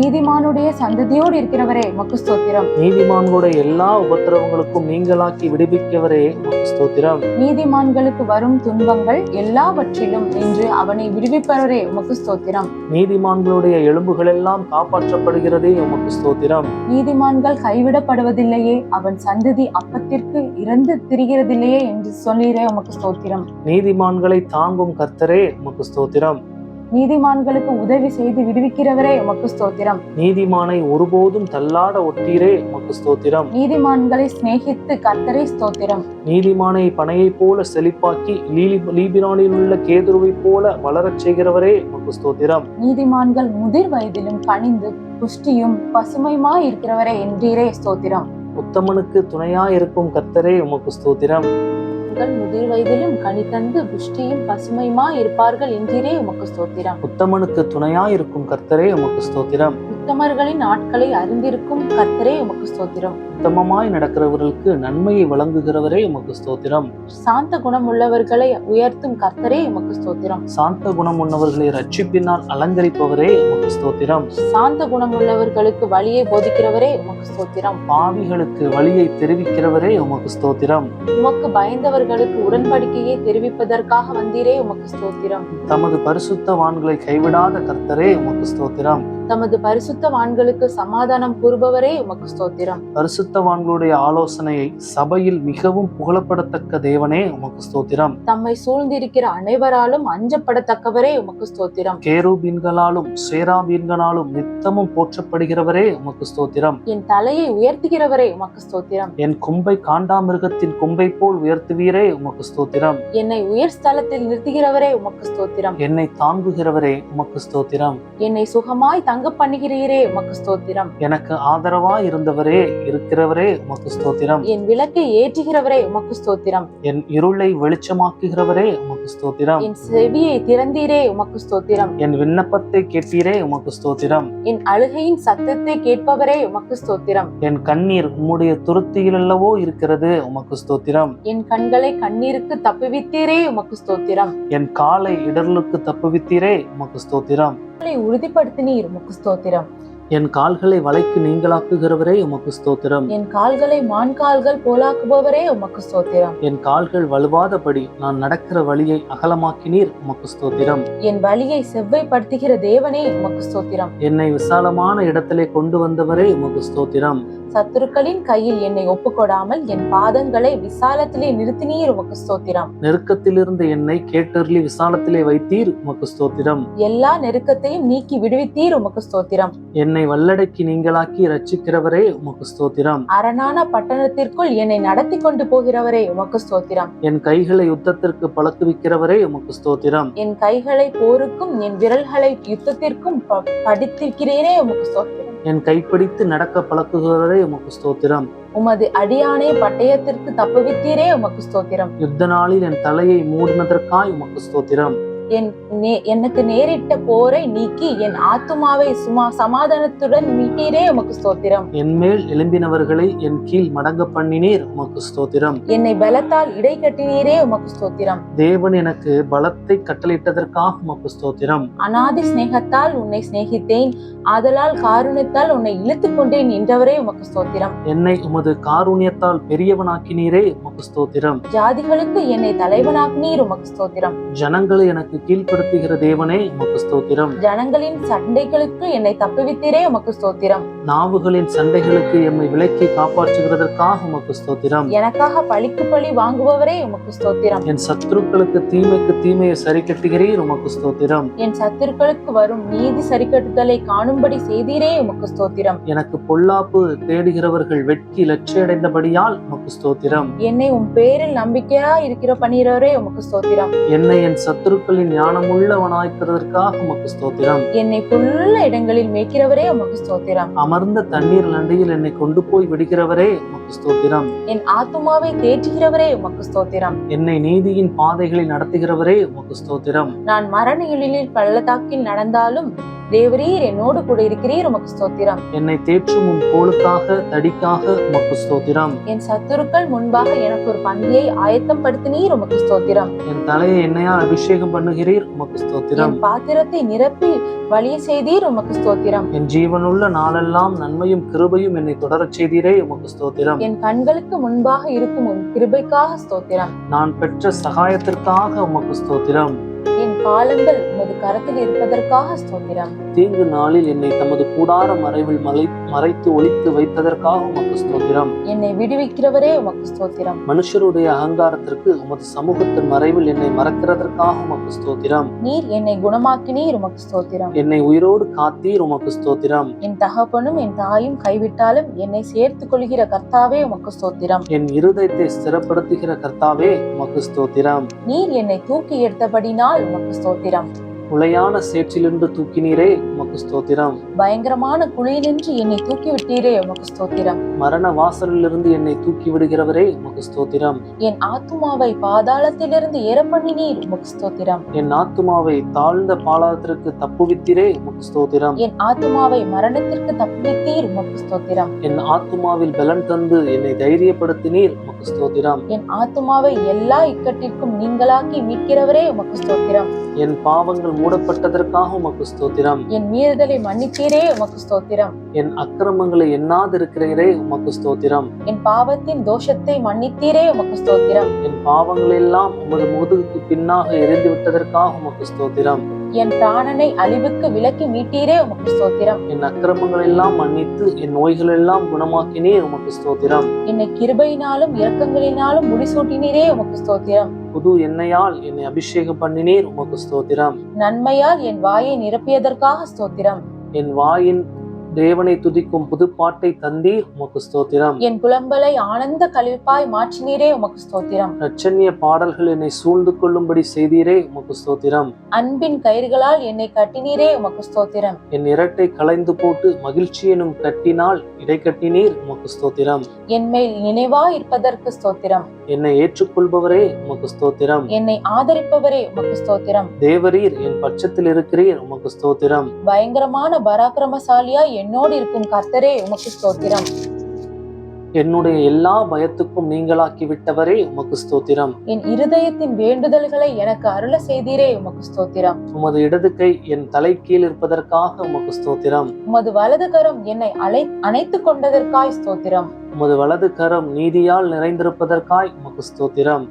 நீதிமானுடைய சந்ததியோடு இருக்கிறவரே உமக்கு ஸ்தோத்திரம். நீதிமான்களுடைய எல்லா உபத்திரவங்களுக்கும் நீங்களாக்கி விடுவிக்கவரே உமக்கு ஸ்தோத்திரம். நீதிமான்களுக்கு வரும் துன்பங்கள் எல்லாவற்றிலும் நின்று அவனை விடுவிப்பவரே உமக்கு ஸ்தோத்திரம். நீதிமான்களுடைய எலும்புகள் எல்லாம் காப்பாற்றப்படுகிறதே உமக்கு ஸ்தோத்திரம். நீதிமான்கள் கைவிடப்படுவதில்லையே, அவன் சந்ததி அப்பத்திற்கு இறந்து திரிகிறதில்லையே என்று சொல்லீரே உமக்கு ஸ்தோத்திரம். நீதிமான்களை தாங்கும் கர்த்தரே உமக்கு ஸ்தோத்திரம். நீதிமான்களுக்கு உதவி செய்து விடுவிக்கிறவரே உமக்கு ஸ்தோத்திரம். நீதிமானை ஒருபோதும் தள்ளாட ஒட்டீரே உமக்கு ஸ்தோத்திரம். நீதிமான்களை சிநேகித்து கர்த்தரே ஸ்தோத்திரம். நீதிமானை பனையை போல செழிப்பாக்கி லீபினானில் உள்ள கேதுருவை போல வளரச் செய்கிறவரே உமக்கு ஸ்தோத்திரம். நீதிமான்கள் முதிர் வயதிலும் கனிந்து புஷ்டியும் பசுமையுமாய் இருக்கிறவரே என்றீரே ஸ்தோத்திரம். உத்தமனுக்கு துணையாயிருக்கும் கர்த்தரே உமக்கு ஸ்தோத்திரம். முதிர் வயதிலும் கனி தந்து புஷ்டியும் பசுமையுமா இருப்பார்கள் என்றீரே உமக்கு ஸ்தோத்திரம். உத்தமனுக்கு துணையாயிருக்கும் கர்த்தரே உமக்கு ஸ்தோத்திரம். உத்தமர்களின் நாட்களை அறிந்திருக்கும் கர்த்தரே உமக்கு ஸ்தோத்திரம். உத்தமமாய் நடக்கிறவர்களுக்கு நன்மையை வழங்குகிறவரே உமக்கு ஸ்தோத்திரம். சாந்த குணம் உள்ளவர்களை உயர்த்தும் கர்த்தரே உமக்கு ஸ்தோத்திரம். சாந்த குணம் உள்ளவர்களை ரட்சிப்பினால் அலங்கரிப்பவரே உமக்கு ஸ்தோத்திரம். சாந்த குணம் உள்ளவர்களுக்கு வழியை போதிக்கிறவரே உமக்கு ஸ்தோத்திரம். பாவிகளுக்கு வழியை தெரிவிக்கிறவரே உமக்கு ஸ்தோத்திரம். உமக்கு பயந்தவர்களுக்கு உடன்படிக்கையை தெரிவிப்பதற்காக வந்தீரே உமக்கு ஸ்தோத்திரம். தமது பரிசுத்தவான்களை கைவிடாத கர்த்தரே உமக்கு ஸ்தோத்திரம். தமது பரிசுத்தவான்களுக்கு சமாதானம் கூறுபவரே உமக்கு ஸ்தோத்திரம். பரிசுத்தவான்களுடைய ஆலோசனையை சபையில் மிகவும் புகழப்படத்தக்க தேவனே உமக்கு ஸ்தோத்திரம். தம்மை சூழ்ந்திருக்கிற அனைவராலும் அஞ்சப்படத்தக்கவரே உமக்கு ஸ்தோத்திரம். கேருபீன்களாலும் சேராபீன்களாலும் நித்தமும் போற்றப்படுகிறவரே உமக்கு ஸ்தோத்திரம். என் தலையை உயர்த்துகிறவரே உமக்கு ஸ்தோத்திரம். என் கொம்பை காண்டாமிருகத்தின் கொம்பை போல் உயர்த்துவீரே உமக்கு ஸ்தோத்திரம். என்னை உயர் ஸ்தலத்தில் நிறுத்துகிறவரே உமக்கு ஸ்தோத்திரம். என்னை தாங்குகிறவரே உமக்கு ஸ்தோத்திரம். என்னை சுகமாய் தங்க பண்ணுகிறீரே உமக்கு ஸ்தோத்திரம். எனக்கு ஆதரவாய் இருந்தவரே இருக்கிறவரே உமக்கு ஸ்தோத்திரம். என் விளக்கை ஏற்றுகிறவரே உமக்கு ஸ்தோத்திரம். என் இருளை வெளிச்சமாக்குகிறவரே உமக்கு ஸ்தோத்திரம். என் செவியை திறந்தீரே உமக்கு ஸ்தோத்திரம். என் விண்ணப்பத்தை கேட்பீரே உமக்கு ஸ்தோத்திரம். என் அழுகையின் சத்தத்தை கேட்பவரே உமக்கு ஸ்தோத்திரம். என் கண்ணீர் உம்முடைய துருத்தியில் அல்லவோ இருக்கிறது உமக்கு ஸ்தோத்திரம். என் கண்களை கண்ணீருக்கு தப்புவித்தீரே உமக்கு ஸ்தோத்திரம். என் காலை இடர்களுக்கு தப்புவித்தீரே உமக்கு ஸ்தோத்திரம். உறுதிப்படுத்தினீர் உமக்கு ஸ்தோத்திரம். என் கால்களை வலைக்கு நீங்களாக்குகிறவரே உமக்கு ஸ்தோத்திரம். என் கால்களை மான் கால்கள் போலாக்குபவரே உமக்கு ஸ்தோத்திரம். என் கால்கள் வலுவாதபடி நான் நடக்கிற வழியை அகலமாக்கினீர் உமக்கு ஸ்தோத்திரம். என் வழியை செவ்வைப்படுத்துகிற தேவனே உமக்கு ஸ்தோத்திரம். என்னை விசாலமான இடத்திலே கொண்டு வந்தவரே உமக்கு ஸ்தோத்திரம். சத்துருக்களின் கையில் என்னை ஒப்புக்கொடாமல் என் பாதங்களை விசாலத்திலே நிறுத்தினீர் உமக்கு ஸ்தோத்திரம். நெருக்கத்திலிருந்து என்னை கேட்டர்லி விசாலத்திலே வைத்தீர் உமக்கு ஸ்தோத்திரம். எல்லா நெருக்கத்தையும் நீக்கி விடுவித்தீர் உமக்கு ஸ்தோத்திரம். என்னை வல்லடைக்கு நீங்களாக்கி ரட்சிக்கிறவரே உமக்கு ஸ்தோத்திரம். அரணான பட்டணத்திற்குள் என்னை நடத்தி கொண்டு போகிறவரே உமக்கு ஸ்தோத்திரம். என் கைகளை யுத்தத்திற்கு பழக்குவிக்கிறவரே உமக்கு ஸ்தோத்திரம். என் கைகளை போருக்கும் என் விரல்களை யுத்தத்திற்கும் படித்திருக்கிறேனே உமக்கு ஸ்தோத்திரம். என் கைப்பிடித்து நடக்க பழக்குகிறவரே உமக்கு ஸ்தோத்திரம். உமது அடியானே பட்டயத்திற்கு தப்புவித்தீரே உமக்கு ஸ்தோத்திரம். யுத்த நாளில் என் தலையை மூடினதற்காய் உமக்கு ஸ்தோத்திரம். எனக்கு நேரிட்ட போரை நீக்கி என் ஆத்துமாவை சமாதானத்துடன் மீட்டீரே உமக்கு ஸ்தோத்திரம். என் மேல் எழும்பினவர்களை என் கீழ் மடங்க பண்ணினீர், உமக்கு ஸ்தோத்திரம். என்னை பலத்தால் இடை கட்டினீரே உமக்கு ஸ்தோத்திரம். தேவன் எனக்கு பலத்தை கட்டளையிட்டதற்காக உமக்கு ஸ்தோத்திரம். அநாதி சிநேகத்தால் உன்னை சிநேகித்தேன், ஆதலால் காருண்யத்தால் உன்னை இழுத்துக் கொண்டேன் என்றவரே உமக்கு ஸ்தோத்திரம். என்னை உமது காருண்யத்தால் பெரியவனாக்கினீரே, உமக்கு ஸ்தோத்திரம். ஜாதிகளுக்கு என்னை தலைவனாக்கினீர், உமக்கு ஸ்தோத்திரம். ஜனங்களை எனக்கு கீழ்ப்படுத்துகிற தேவனே, உமக்கு ஸ்தோத்திரம். ஜனங்களின் சண்டைகளுக்கு என்னை தப்புவித்தீரே, உமக்கு ஸ்தோத்திரம். நாவுகளின் சண்டைகளுக்கு எம்மை விலக்கி காப்பாற்றுகிறதற்காக உமக்கு ஸ்தோத்திரம். எனக்காக பழிக்கு பழி வாங்குபவரே உமக்கு ஸ்தோத்திரம். என் சத்துருக்களுக்கு தீமைக்கு தீமையை சரி கட்டுகிறீர், உமக்கு ஸ்தோத்திரம். என் சத்துருக்களுக்கு வரும் நீதி சரிக்கட்டுதலை காணும்படி செய்தீரே, உமக்கு ஸ்தோத்திரம். எனக்கு பொல்லாப்பு தேடுகிறவர்கள் வெட்கி லட்சியடைந்தபடியால் உமக்கு ஸ்தோத்திரம். என்னை உம் பேரில் நம்பிக்கையா இருக்கிற பணியரே உமக்கு ஸ்தோத்திரம். என்னை என் சத்துருக்களின் ஞானமுள்ளவனாய்க்கிறதற்காக உமக்கு ஸ்தோத்திரம். என்னை புல்லுள்ள இடங்களில் மேய்க்கிறவரே உமக்கு ஸ்தோத்திரம். அமர்ந்த தண்ணீர் நண்டியில் என்னை கொண்டு போய் விடுகிறவரே, உமக்கு ஸ்தோத்திரம். என் ஆத்துமாவை தேற்றுகிறவரே உமக்கு ஸ்தோத்திரம். என்னை நீதியின் பாதைகளில் நடத்துகிறவரே, உமக்கு ஸ்தோத்திரம். நான் மரண இருளில் பள்ளத்தாக்கில் நடந்தாலும் தேவரீர் என்னோடு கூட இருக்கிறீர், உமக்கு ஸ்தோத்திரம். என்னை தேற்றும் உம் கோலுக்காக தடிக்காக உமக்கு ஸ்தோத்திரம். என் சத்துருக்கள் முன்பாக எனக்கு ஒரு பந்தியை ஆயத்தம் படுத்தினீர், உமக்கு ஸ்தோத்திரம். என் தலையை எண்ணெயால் அபிஷேகம் பண்ணுகிறீர், உமக்கு ஸ்தோத்திரம். என் பாத்திரத்தை நிரப்பி வழிய செய்தீர், உமக்கு ஸ்தோத்திரம். என் ஜீவனுள்ள நாளெல்லாம் நன்மையும் கிருபையும் என்னை தொடரச் செய்தீரே, உமக்கு ஸ்தோத்திரம். என் கண்களுக்கு முன்பாக இருக்கும் உன் கிருபைக்காக ஸ்தோத்திரம். நான் பெற்ற சகாயத்திற்காக உமக்கு ஸ்தோத்திரம். என் காலங்கள் உமது கரத்தில் இருப்பதற்காக ஸ்தோத்திரம். தீங்கு நாளில் என்னை தமது கூடார மறைவில் மறைத்து ஒளித்து வைத்ததற்காக உமக்கு ஸ்தோத்திரம். என்னை விடுவிக்கிறவரே உமக்கு ஸ்தோத்திரம். மனுஷருடைய அகங்காரத்திற்கு உமது சமூகத்தின் மறைவில் என்னை மறக்கிறதற்காக உமக்கு ஸ்தோத்திரம். நீர் என்னை குணமாக்கினீர், உமக்கு ஸ்தோத்திரம். என்னை உயிரோடு காத்தீர், உமக்கு ஸ்தோத்திரம். என் தகப்பனும் என் தாயும் கைவிட்டாலும் என்னை சேர்த்துக் கொள்கிற கர்த்தாவே உமக்கு ஸ்தோத்திரம். என் இருதயத்தை ஸ்திரப்படுத்துகிற கர்த்தாவே, உமக்கு ஸ்தோத்திரம். நீர் என்னை தூக்கி எடுத்தபடினால் உமக்கு ஸ்தோத்திரம். உளையான சேற்றிலிருந்து தூக்கினீரே, உமக்கு ஸ்தோத்திரம். பயங்கரமான குழியினின்று என்னை தூக்கி விட்டீரே, உமக்கு ஸ்தோத்திரம். மரண வாசலிலிருந்து என்னை தூக்கி விடுகிறவரே, உமக்கு ஸ்தோத்திரம். என் ஆத்துமாவை பாதாளத்திலிருந்து ஏற பண்ணினீர், உமக்கு ஸ்தோத்திரம். என் ஆத்துமாவை தாழ்ந்த பாலாத்திற்கு தப்புவித்தீரே, உமக்கு ஸ்தோத்திரம். என் ஆத்துமாவை மரணத்திற்கு தப்புவித்தீர், உமக்கு ஸ்தோத்திரம். என் ஆத்துமாவில் பலன் தந்து என்னை தைரியப்படுத்தினீர், உமக்கு ஸ்தோத்திரம். என் ஆத்துமாவை எல்லா இக்கட்டிற்கும் நீங்களாக்கி மீட்கிறவரே, உமக்கு ஸ்தோத்திரம். என் பாவங்கள் மூடப்பட்டதற்காக உமக்கு ஸ்தோத்திரம். என் மீறுதலை மன்னித்தீரே, உமக்கு ஸ்தோத்திரம். என் அக்கிரமங்களை எண்ணாதிருக்கிறீரே, உமக்கு ஸ்தோத்திரம். என் பாவத்தின் தோஷத்தை மன்னித்தீரே, உமக்கு ஸ்தோத்திரம். என் பாவங்கள் எல்லாம் உமது முதுகுக்கு பின்னாக எரிந்து விட்டதற்காக உமக்கு ஸ்தோத்திரம். என் பிராணனை அழிவுக்கு விலக்கி மீட்டீரே, உமக்கு ஸ்தோத்திரம். என் அக்கிரமங்கள் எல்லாம் மன்னித்து என் நோய்கள் எல்லாம் குணமாக்கினீர், உமக்கு ஸ்தோத்திரம். என்னை கிருபையினாலும் இரக்கங்களினாலும் முடிசூட்டினீரே, உமக்கு ஸ்தோத்திரம். புது எண்ணெயால் என்னை அபிஷேகம் பண்ணினீர், உமக்கு ஸ்தோத்திரம். நன்மையால் என் வாயை நிரப்பியதற்காக ஸ்தோத்திரம். என் வாயின் தேவனை துதிக்கும் புதுப்பாட்டை தந்தீர், உமக்கு ஸ்தோத்திரம். என் புலம்பலை ஆனந்த கழிப்பாய் மாற்றினீரே, உமக்கு ஸ்தோத்திரம். இரட்சணிய பாடல்கள் என்னை சூழ்ந்து கொள்ளும்படி செய்தீரே, உமக்கு ஸ்தோத்திரம். அன்பின் கயிறுகளால் என்னை கட்டினீரே, உமக்கு ஸ்தோத்திரம். என் இரட்டை களைந்து போட்டு மகிழ்ச்சி எனும் கட்டினால் இடை கட்டினீர், உமக்கு ஸ்தோத்திரம். என் மேல் நினைவா இருப்பதற்கு ஸ்தோத்திரம். என்னை ஏற்றுக்கொள்பவரே, உமக்கு ஸ்தோத்திரம். என்னை ஆதரிப்பவரே, உமக்கு ஸ்தோத்திரம். தேவரீர் என் பட்சத்தில் இருக்கிறீர், உமக்கு ஸ்தோத்திரம். பயங்கரமான பராக்கிரமசாலியா என்னோடு இருக்கும் கர்த்தரே, உமக்கு ஸ்தோத்திரம். என்னுடைய எல்லா பயத்துக்கும் நீங்களாக்கி விட்டவரே, உமக்கு ஸ்தோத்திரம். என் இருதயத்தின் வேண்டுதல்களை எனக்கு அருள செய்தீரே, உமக்கு ஸ்தோத்திரம். உமது இடது கை என் தலை கீழ் இருப்பதற்காக உமக்கு ஸ்தோத்திரம். உமது வலது கரம் என்னை அணைத்துக் கொண்டதற்காய் ஸ்தோத்திரம். உமது வலது கரம் நீதியால் நிறைந்திருப்பதற்காய் உமக்கு ஸ்தோத்திரம்.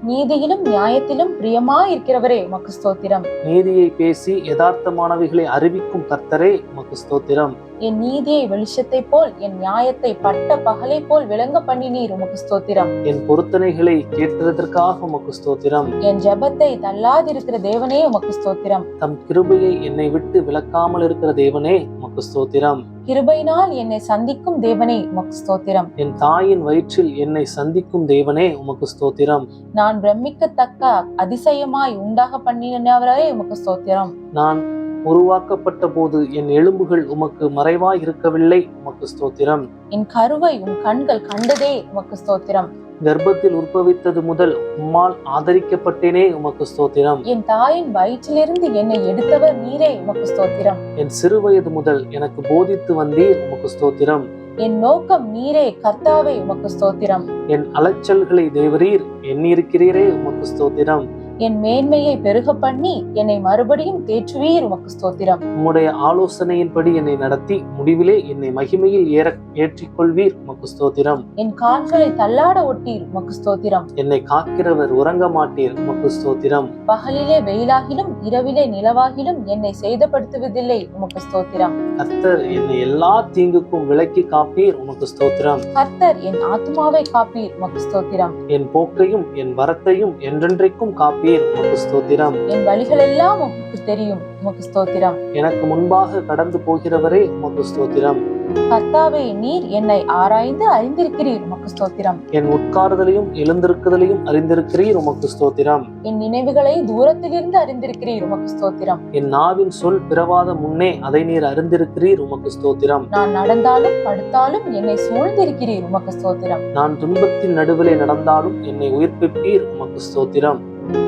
நீதியிலும் நியாயத்திலும் பிரியமா இருக்கிறவரே, உமக்கு ஸ்தோத்திரம். நீதியை பேசி யதார்த்தமானவைகளை அறிவிக்கும் கர்த்தரே, உமக்கு ஸ்தோத்திரம். என் நீதியை வெளிச்சத்தை போல் என் நியாயத்தை பட்ட பகலை போல் விளங்க பண்ணினீர், உமக்கு ஸ்தோத்திரம். என் பொருத்தனைகளை கேட்டதற்காக உமக்கு ஸ்தோத்திரம். என் ஜெபத்தை தள்ளாதிருக்கிற தேவனே, உமக்கு ஸ்தோத்திரம். தம் கிருபையை என்னை விட்டு விலக்காமல் இருக்கிற தேவனே, உமக்கு ஸ்தோத்திரம். கிருபையினால் என்னை சந்திக்கும் தேவனே, உமக்கு ஸ்தோத்திரம். என் தாயின் வயிற்றில் என்னை சந்திக்கும் தேவனே, உமக்கு ஸ்தோத்திரம். நான் பிரமிக்கத்தக்க அதிசயமாய் உண்டாக பண்ணினவரே, உமக்கு ஸ்தோத்திரம். நான் உருவாக்கப்பட்ட போது என் எலும்புகள் உமக்கு மறைவாய் இருக்கவில்லை, உமக்கு ஸ்தோத்திரம். என் கருவை உம் கண்கள் கண்டதே, உமக்கு ஸ்தோத்திரம். கர்ப்பத்தில் உற்பவித்தது முதல் உம்மால் ஆதரிக்கப்பட்டேனே உமக்கு ஸ்தோத்திரம். என் தாயின் வயிற்றிலிருந்து என்னை எடுத்தவர் நீரே உமக்கு ஸ்தோத்திரம். என் சிறுவயது முதல் எனக்கு போதித்து வந்தீர் உமக்கு ஸ்தோத்திரம். என் நோக்கம் நீரே கர்த்தாவே உமக்கு ஸ்தோத்திரம். என் அலைச்சல்களை தேவரீர் எண்ணியிருக்கிறீரே உமக்கு ஸ்தோத்திரம். என் மேன்மையை பெருக பண்ணி என்னை மறுபடியும் தேற்றுவீர் உமக்கு ஸ்தோத்திரம். உம்முடைய ஆலோசனையின்படி என்னை நடத்தி முடிவிலே என்னை மகிமையில் ஏற்றிக்கொள்வீர் உமக்கு ஸ்தோத்திரம். என் கால்களை தள்ளாட ஒட்டீர் உமக்கு ஸ்தோத்திரம். என்னை காக்கிறவர் உறங்க மாட்டீர் உமக்கு ஸ்தோத்திரம். பகலிலே வெயிலாகிலும் இரவிலே நிலவாகிலும் என்னை சேதப்படுத்துவதில்லை உமக்கு ஸ்தோத்திரம். கர்த்தர் என்னை எல்லா தீங்குக்கும் விலக்கி காப்பீர் உமக்கு ஸ்தோத்திரம். கர்த்தர் என் ஆத்துமாவை காப்பீர் உமக்கு ஸ்தோத்திரம். என் போக்கையும் என் வரத்தையும் என்றென்றைக்கும் காப்பீர் உமக்கு ஸ்தோத்திரம். என் வழிகள் எல்லாம் உமக்கு தெரியும் உமக்கு ஸ்தோத்திரம். எனக்கு முன்பாக கடந்து போகிறவரே உமக்கு ஸ்தோத்திரம். கர்த்தாவே நீர் என்னை ஆராய்ந்து அறிந்திருக்கிறீர் உமக்கு ஸ்தோத்திரம். என் உட்கார்தலையும் எழுந்திருக்குதலையும் அறிந்திருக்கிறீர் உமக்கு ஸ்தோத்திரம். என் நினைவுகளை தூரத்திலிருந்து அறிந்திருக்கிறீர் உமக்கு ஸ்தோத்திரம். என் நாவின் சொல் பிறவாத முன்னே அதை நீர் அறிந்திருக்கிறீர் உமக்கு ஸ்தோத்திரம். நான் நடந்தாலும் படுத்தாலும் என்னை சூழ்ந்திருக்கிறீர் உமக்கு ஸ்தோத்திரம். நான் துன்பத்தின் நடுவிலே நடந்தாலும் என்னை உயிர்ப்பிப்பீர் உமக்கு ஸ்தோத்திரம்.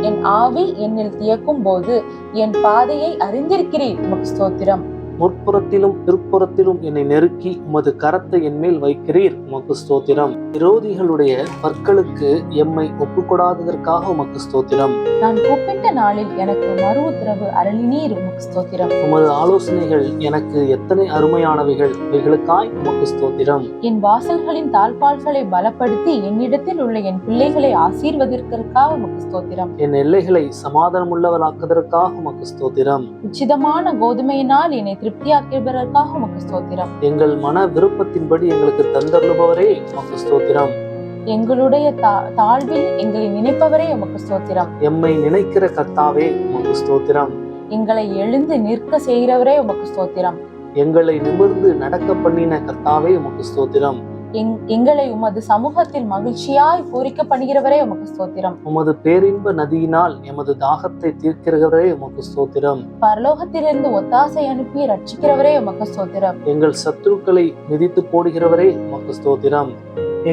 என் ஆவி என்னில் தியக்கும் போது என் பாதையை அறிந்திருக்கிறீர் உமக்கு ஸ்தோத்திரம். முற்புறத்திலும் பிற்புறத்திலும் என்னை நெருக்கி உமது கரத்தை என் மேல் வைக்கிறீர் உமக்கு ஸ்தோத்திரம். விரோதிகளுடைய பற்களுக்கு எம்மை ஒப்புக்கொடாததற்காக உமக்கு ஸ்தோத்திரம். நான் கூப்பிட்ட நாளில் எனக்கு மறு உத்தரவு அருளினீர் உமக்கு ஸ்தோத்திரம். உமது ஆலோசனைகள் எனக்கு எத்தனை அருமையானவைகள், அவைகளுக்காய் உமக்கு ஸ்தோத்திரம். என் வாசல்களின் தாழ்பால்களை பலப்படுத்தி என்னிடத்தில் உள்ள என் பிள்ளைகளை ஆசீர்வதிற்காக உமக்கு ஸ்தோத்திரம். என் எல்லைகளை சமாதானமுள்ளவளாக்குவதற்காக உமக்கு ஸ்தோத்திரம். உச்சிதமான கோதுமையினால் என்னை திருப்தியாக்குவதற்காக உமக்கு ஸ்தோத்திரம். எங்கள் மன விருப்பத்தின்படி எங்களுக்கு தந்தருளுபவரே உமக்கு ஸ்தோத்திரம். எங்களுடைய தாழ்வில் எங்களை நினைப்பவரே உமக்கு ஸ்தோத்திரம். எம்மை நினைக்கிற கர்த்தாவே உமக்கு ஸ்தோத்திரம். எங்களை எழுந்து நிற்க செய்கிறவரே உமக்கு ஸ்தோத்திரம். எங்களை நிமிர்ந்து நடக்க பண்ணின கர்த்தாவே உமக்கு ஸ்தோத்திரம். எங்களை உமது சமூகத்தில் மகிழ்ச்சியாய் பூரிக்க பண்ணுகிறவரே உமக்கு ஸ்தோத்திரம். உமது பேரின்ப நதியினால் எமது தாகத்தை தீர்க்கிறவரே உமக்கு ஸ்தோத்திரம். பரலோகத்திலிருந்து ஒத்தாசை அனுப்பி ரட்சிக்கிறவரே உமக்கு ஸ்தோத்திரம். எங்கள் சத்துருக்களை மிதித்து போடுகிறவரே உமக்கு ஸ்தோத்திரம்.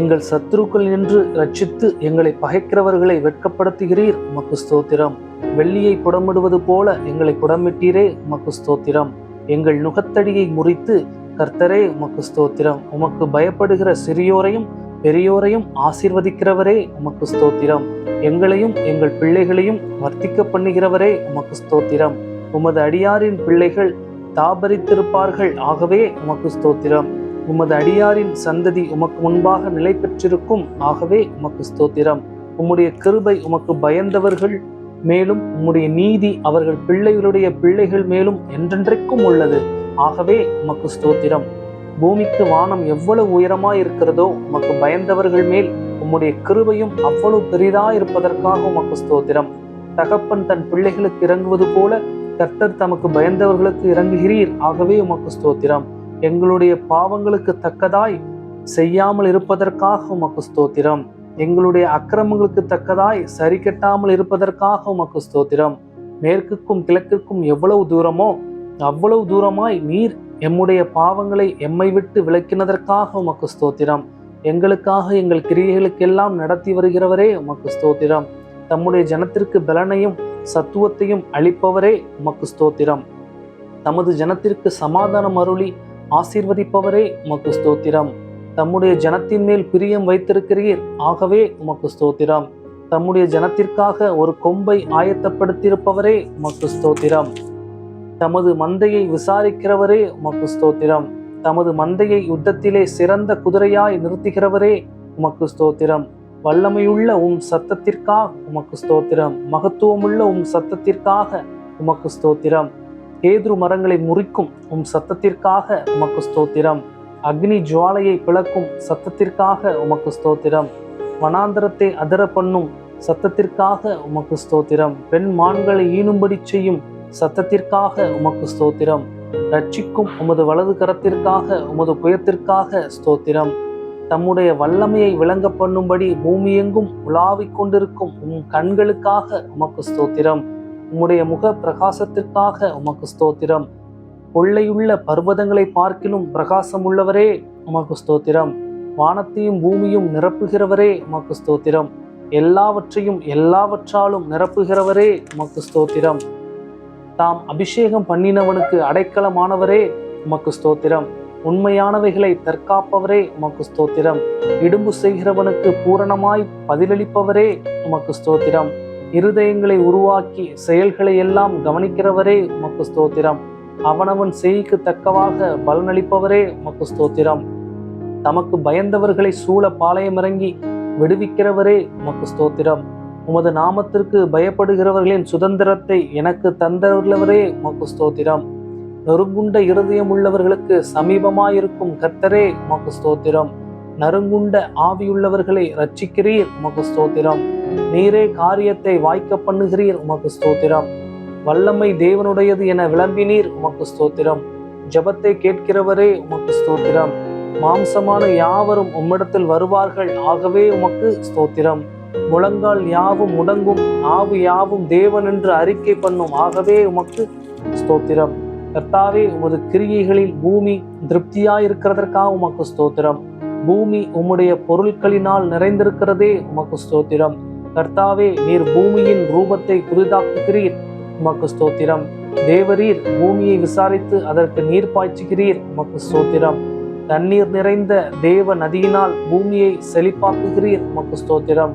எங்கள் சத்துருக்கள் என்று ரட்சித்து எங்களை பகைக்கிறவர்களை வெட்கப்படுத்துகிறீர் உமக்கு ஸ்தோத்திரம். வெள்ளியை புடமிடுவது போல எங்களை புடமிட்டீரே உமக்கு ஸ்தோத்திரம். எங்கள் நுகத்தடியை முறித்து கர்த்தரே உமக்கு ஸ்தோத்திரம். உமக்கு பயப்படுகிற சிறியோரையும் பெரியோரையும் ஆசீர்வதிக்கிறவரே உமக்கு ஸ்தோத்திரம். எங்களையும் எங்கள் பிள்ளைகளையும் வர்த்திக்க பண்ணுகிறவரே உமக்கு ஸ்தோத்திரம். உமது அடியாரின் பிள்ளைகள் தாபரித்திருப்பார்கள், ஆகவே உமக்கு ஸ்தோத்திரம். உமது அடியாரின் சந்ததி உமக்கு முன்பாக நிலை பெற்றிருக்கும், ஆகவே உமக்கு ஸ்தோத்திரம். உம்முடைய கிருபை உமக்கு பயந்தவர்கள் மேலும் உம்முடைய நீதி அவர்கள் பிள்ளைகளுடைய பிள்ளைகள் மேலும் என்றென்றைக்கும் உள்ளது, ஆகவே உமக்கு ஸ்தோத்திரம். பூமிக்கு வானம் எவ்வளவு உயரமாய் இருக்கிறதோ உமக்கு பயந்தவர்கள் மேல் உம்முடைய கிருபையும் அவ்வளவு பெரிதாய் இருப்பதற்காக உமக்கு ஸ்தோத்திரம். தகப்பன் தன் பிள்ளைகளுக்கு இறங்குவது போல கர்த்தர் தமக்கு பயந்தவர்களுக்கு இறங்குகிறீர், ஆகவே உமக்கு ஸ்தோத்திரம். எங்களுடைய பாவங்களுக்கு தக்கதாய் செய்யாமல் இருப்பதற்காக உமக்கு ஸ்தோத்திரம். எங்களுடைய அக்கிரமங்களுக்கு தக்கதாய் சரி கட்டாமல் இருப்பதற்காக உமக்கு ஸ்தோத்திரம். மேற்குக்கும் கிழக்கிற்கும் எவ்வளவு தூரமோ அவ்வளவு தூரமாய் நீர் எம்முடைய பாவங்களை எம்மை விட்டு விலக்கினதற்காக உமக்கு ஸ்தோத்திரம். எங்களுக்காக எங்கள் கிரியைகளுக்கெல்லாம் நடத்தி வருகிறவரே உமக்கு ஸ்தோத்திரம். தம்முடைய ஜனத்திற்கு பலனையும் சத்துவத்தையும் அளிப்பவரே உமக்கு ஸ்தோத்திரம். தமது ஜனத்திற்கு சமாதானம் அருளி ஆசீர்வதிப்பவரே உமக்கு ஸ்தோத்திரம். தம்முடைய ஜனத்தின் மேல் பிரியம் வைத்திருக்கிறீர், ஆகவே உமக்கு ஸ்தோத்திரம். தம்முடைய ஜனத்திற்காக ஒரு கொம்பை ஆயத்தப்படுத்தியிருப்பவரே உமக்கு ஸ்தோத்திரம். தமது மந்தையை விசாரிக்கிறவரே உமக்கு ஸ்தோத்திரம். தமது மந்தையை யுத்தத்திலே சிறந்த குதிரையாய் நிறுத்துகிறவரே உமக்கு ஸ்தோத்திரம். வல்லமையுள்ள உம் சத்தத்திற்காக உமக்கு ஸ்தோத்திரம். மகத்துவமுள்ள உம் சத்தத்திற்காக உமக்கு ஸ்தோத்திரம். கேதுரு மரங்களை முறிக்கும் உம் சத்தத்திற்காக உமக்கு ஸ்தோத்திரம். அக்னி ஜுவாலையை பிளக்கும் சத்தத்திற்காக உமக்கு ஸ்தோத்திரம். வனாந்தரத்தை அதர பண்ணும் சத்தத்திற்காக உமக்கு ஸ்தோத்திரம். பெண் மான்களை ஈனும்படி செய்யும் சத்தத்திற்காக உமக்கு ஸ்தோத்திரம். ரட்சிக்கும் உமது வலது கரத்திற்காக உமது புயத்திற்காக ஸ்தோத்திரம். தம்முடைய வல்லமையை விளங்க பண்ணும்படி பூமியெங்கும் உலாவிக் கொண்டிருக்கும் உம் கண்களுக்காக உமக்கு ஸ்தோத்திரம். உம்முடைய முக பிரகாசத்திற்காக உமக்கு ஸ்தோத்திரம். கொள்ளையுள்ள பர்வதங்களை பார்க்கிலும் பிரகாசம் உள்ளவரே உமக்கு ஸ்தோத்திரம். வானத்தையும் பூமியும் நிரப்புகிறவரே உமக்கு ஸ்தோத்திரம். எல்லாவற்றையும் எல்லாவற்றாலும் நிரப்புகிறவரே உமக்கு ஸ்தோத்திரம். தாம் அபிஷேகம் பண்ணினவனுக்கு அடைக்கலமானவரே உமக்கு ஸ்தோத்திரம். உண்மையானவைகளை தற்காப்பவரே உமக்கு ஸ்தோத்திரம். இடும்பு செய்கிறவனுக்கு பூரணமாய் பதிலளிப்பவரே உமக்கு ஸ்தோத்திரம். இருதயங்களை உருவாக்கி செயல்களை எல்லாம் கவனிக்கிறவரே உமக்கு ஸ்தோத்திரம். அவனவன் செய்கைக்கு தக்கவாக பலனளிப்பவரே உமக்கு ஸ்தோத்திரம். தமக்கு பயந்தவர்களை சூழ பாளையமிறங்கி விடுவிக்கிறவரே உமக்கு ஸ்தோத்திரம். உமது நாமத்திற்கு பயப்படுகிறவர்களின் சுதந்திரத்தை எனக்கு தந்தவர்களவரே உமக்கு ஸ்தோத்திரம். நொறுங்குண்ட இருதயம் உள்ளவர்களுக்கு சமீபமாயிருக்கும் கர்த்தரே உமக்கு ஸ்தோத்திரம். நறுங்குண்ட ஆவியுள்ளவர்களை ரட்சிக்கிறீர் உமக்கு ஸ்தோத்திரம். நீரே காரியத்தை வாய்க்க பண்ணுகிறீர் உமக்கு ஸ்தோத்திரம். வல்லமை தேவனுடையது என விளம்பினீர் உமக்கு ஸ்தோத்திரம். ஜெபத்தை கேட்கிறவரே உமக்கு ஸ்தோத்திரம். மாம்சமான யாவரும் உம்மிடத்தில் வருவார்கள், ஆகவே உமக்கு ஸ்தோத்திரம். முழங்கால் யாவும் முடங்கும், ஆவு யாவும் தேவன் என்று அறிக்கை பண்ணும், ஆகவே உமக்கு ஸ்தோத்திரம். கர்த்தாவே, உமது கிரியைகளில் பூமி திருப்தியாயிருக்கிறதற்காக உமக்கு ஸ்தோத்திரம். பூமி உம்முடைய பொருட்களினால் நிறைந்திருக்கிறதே உமக்கு ஸ்தோத்திரம். கர்த்தாவே, நீர் பூமியின் ரூபத்தை புதிதாக்குகிறீர் உமக்கு ஸ்தோத்திரம். தேவரீர் பூமியை விசாரித்து அதற்கு நீர் பாய்ச்சுகிறீர் உமக்கு ஸ்தோத்திரம். தண்ணீர் நிறைந்த தேவ நதியினால் பூமியை செழிப்பாக்குகிறீர் உமக்கு ஸ்தோத்திரம்.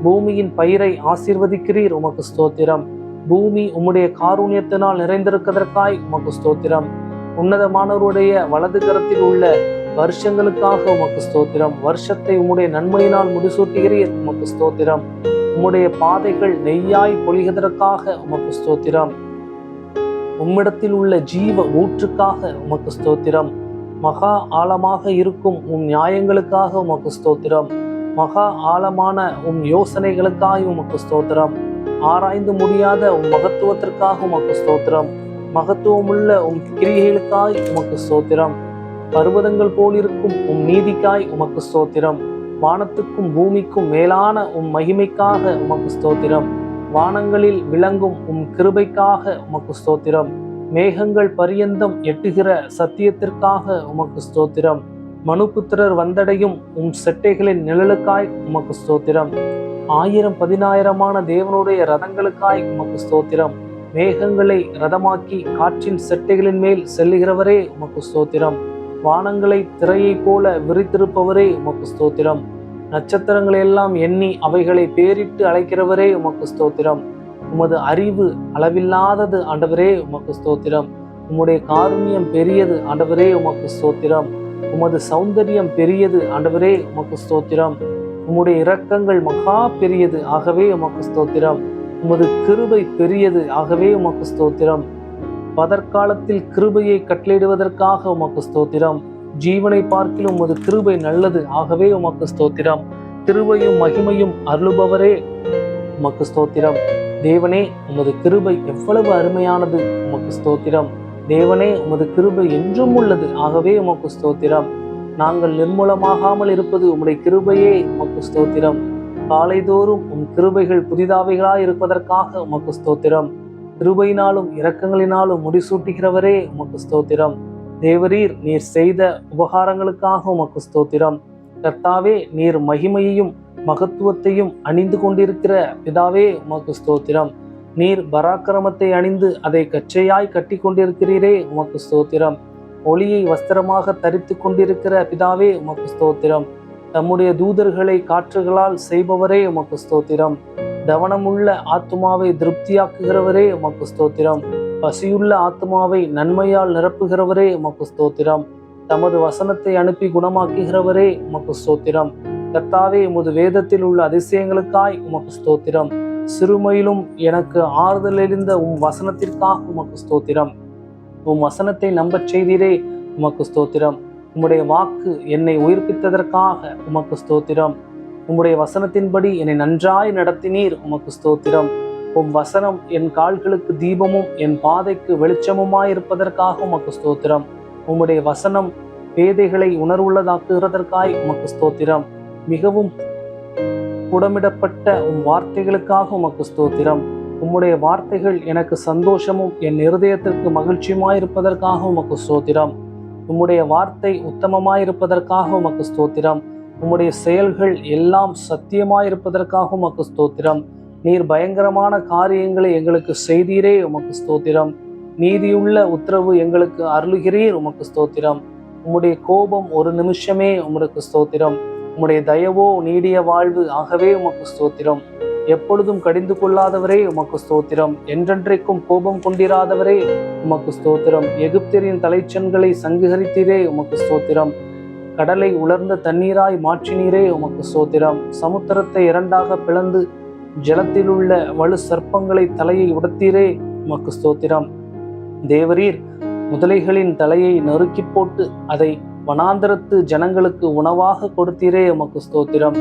பூமியின் பயிரை ஆசீர்வதிக்கிறீர் உமக்கு ஸ்தோத்திரம். பூமி உம்முடைய காருண்யத்தினால் நிறைந்திருக்கிறதற்காய் உமக்கு ஸ்தோத்திரம். உன்னதமானவருடைய வலது கரத்தில் உள்ள வருஷங்களுக்காக உமக்கு ஸ்தோத்திரம். வருஷத்தை உம்முடைய நன்மையினால் முடிசூட்டுகிறீர் உமக்கு ஸ்தோத்திரம். உம்முடைய பாதைகள் நெய்யாய் பொழிகிறதற்காக உமக்கு ஸ்தோத்திரம். உம்மிடத்தில் உள்ள ஜீவ ஊற்றுக்காக உமக்கு ஸ்தோத்திரம். மகா ஆழமாக இருக்கும் உம் நியாயங்களுக்காக உமக்கு ஸ்தோத்திரம். மகா ஆழமான உம் யோசனைகளுக்காக உமக்கு ஸ்தோத்திரம். ஆராய்ந்து முடியாத உம் மகத்துவத்திற்காக உமக்கு ஸ்தோத்திரம். மகத்துவமுள்ள உம் கிரியைகளுக்காய் உமக்கு ஸ்தோத்திரம். பர்வதங்கள் போலிருக்கும் உம் நீதிக்காய் உமக்கு ஸ்தோத்திரம். வானத்துக்கும் பூமிக்கும் மேலான உம் மகிமைக்காக உமக்கு ஸ்தோத்திரம். வானங்களில் விளங்கும் உம் கிருபைக்காக உமக்கு ஸ்தோத்திரம். மேகங்கள் பரியந்தம் எட்டுகிற சத்தியத்திற்காக உமக்கு ஸ்தோத்திரம். மனுபுத்திரர் வந்தடையும் உம் செட்டைகளின் நிழலுக்காய் உமக்கு ஸ்தோத்திரம். 1000-10,000 தேவனுடைய ரதங்களுக்காய் உமக்கு ஸ்தோத்திரம். மேகங்களை ரதமாக்கி காற்றின் செட்டைகளின் மேல் செல்லுகிறவரே உமக்கு ஸ்தோத்திரம். வானங்களை திரையை போல விரித்திருப்பவரே உமக்கு ஸ்தோத்திரம். நட்சத்திரங்களை எல்லாம் எண்ணி அவைகளை பேரிட்டு அழைக்கிறவரே உமக்கு ஸ்தோத்திரம். உமது அறிவு அளவில்லாதது ஆண்டவரே உமக்கு ஸ்தோத்திரம். உம்முடைய காருண்யம் பெரியது ஆண்டவரே உமக்கு ஸ்தோத்திரம். உமது சௌந்தரியம் பெரியது ஆண்டவரே உமக்கு ஸ்தோத்திரம். உம்முடைய இரக்கங்கள் மகா பெரியது, ஆகவே உமக்கு ஸ்தோத்திரம். உமது கிருபை பெரியது, ஆகவே உமக்கு ஸ்தோத்திரம். பதற்காலத்தில் கிருபையை கட்டளையிடுவதற்காக உமக்கு ஸ்தோத்திரம். ஜீவனை பார்க்கிலும் உமது கிருபை நல்லது, ஆகவே உமக்கு ஸ்தோத்திரம். கிருபையும் மகிமையும் அருளுபவரே உமக்கு ஸ்தோத்திரம். தேவனே, உமது கிருபை எவ்வளவு அருமையானது, உமக்கு ஸ்தோத்திரம். தேவனே, உமது கிருபை என்றும் உள்ளது, ஆகவே உமக்கு ஸ்தோத்திரம். நாங்கள் நிர்மூலமாகாமல் இருப்பது உம்முடைய கிருபையே உமக்கு ஸ்தோத்திரம். காலைதோறும் உம் கிருபைகள் புதிதாவைகளாய் இருப்பதற்காக உமக்கு ஸ்தோத்திரம். கிருபையினாலும் இரக்கங்களினாலும் முடிசூட்டுகிறவரே உமக்கு ஸ்தோத்திரம். தேவரீர், நீர் செய்த உபகாரங்களுக்காக உமக்கு ஸ்தோத்திரம். கர்த்தாவே, நீர் மகிமையையும் மகத்துவத்தையும் அணிந்து கொண்டிருக்கிற பிதாவே உமக்கு ஸ்தோத்திரம். நீர் பராக்கிரமத்தை அணிந்து அதை கச்சையாய் கட்டி கொண்டிருக்கிறீரே உமக்கு ஸ்தோத்திரம். ஒளியை வஸ்திரமாக தரித்து கொண்டிருக்கிற பிதாவே உமக்கு ஸ்தோத்திரம். தம்முடைய தூதர்களை காற்றுகளால் செய்பவரே உமக்கு ஸ்தோத்திரம். தவனமுள்ள ஆத்துமாவை திருப்தியாக்குகிறவரே உமக்கு ஸ்தோத்திரம். பசியுள்ள ஆத்துமாவை நன்மையால் நிரப்புகிறவரே உமக்கு ஸ்தோத்திரம். தமது வசனத்தை அனுப்பி குணமாக்குகிறவரே உமக்கு ஸ்தோத்திரம். கர்த்தாவே, உமது வேதத்தில் உள்ள அதிசயங்களுக்காய் உமக்கு ஸ்தோத்திரம். சிறுமையிலும் எனக்கு ஆறுதல் எழுந்த உம் வசனத்திற்காக உமக்கு ஸ்தோத்திரம். உம் வசனத்தை நம்பச் செய்தீரே உமக்கு ஸ்தோத்திரம். உம்முடைய வாக்கு என்னை உயிர்ப்பித்ததற்காக உமக்கு ஸ்தோத்திரம். உம்முடைய வசனத்தின்படி என்னை நன்றாய் நடத்தினீர் உமக்கு ஸ்தோத்திரம். உம் வசனம் என் கால்களுக்கு தீபமும் என் பாதைக்கு வெளிச்சமுமாயிருப்பதற்காக உமக்கு ஸ்தோத்திரம். உம்முடைய வசனம் பேதைகளை உணர்வுள்ளதாக்குகிறதற்காய் உமக்கு ஸ்தோத்திரம். மிகவும் புடமிடப்பட்ட உம் வார்த்தைகளுக்காக உமக்கு ஸ்தோத்திரம். உம்முடைய வார்த்தைகள் எனக்கு சந்தோஷமும் என் இருதயத்திற்கு மகிழ்ச்சியுமாயிருப்பதற்காக உமக்கு ஸ்தோத்திரம். உம்முடைய வார்த்தை உத்தமமாயிருப்பதற்காக உமக்கு ஸ்தோத்திரம். உம்முடைய செயல்கள் எல்லாம் சத்தியமாயிருப்பதற்காக உமக்கு ஸ்தோத்திரம். நீர் பயங்கரமான காரியங்களை எங்களுக்கு செய்தீரே, உமக்கு ஸ்தோத்திரம். நீதியுள்ள உத்தரவு எங்களுக்கு அருளுகிறீர், உமக்கு ஸ்தோத்திரம். உம்முடைய கோபம் ஒரு நிமிஷமே, உமக்கு ஸ்தோத்திரம். உம்முடைய தயவோ நீடிய வாழ்வு, ஆகவே உமக்கு ஸ்தோத்திரம். எப்பொழுதும் கடிந்து கொள்ளாதவரே, உமக்கு ஸ்தோத்திரம். என்றென்றைக்கும் கோபம் கொண்டிராதவரே, உமக்கு ஸ்தோத்திரம். எகிப்தியரின் தலைச்சன்களை சங்கரித்தீரே, உமக்கு ஸ்தோத்திரம். கடலை உலர்ந்த தண்ணீராய் மாற்றினீரே, உமக்கு ஸ்தோத்திரம். சமுத்திரத்தை இரண்டாக பிளந்து ஜலத்திலுள்ள வலு சர்ப்பங்களை தலையை உடைத்தீரே, உமக்கு ஸ்தோத்திரம். தேவரீர் முதலைகளின் தலையை நறுக்கி போட்டு அதை வனாந்தரத்து ஜனங்களுக்கு உணவாக கொடுத்தீரே, உமக்கு ஸ்தோத்திரம்.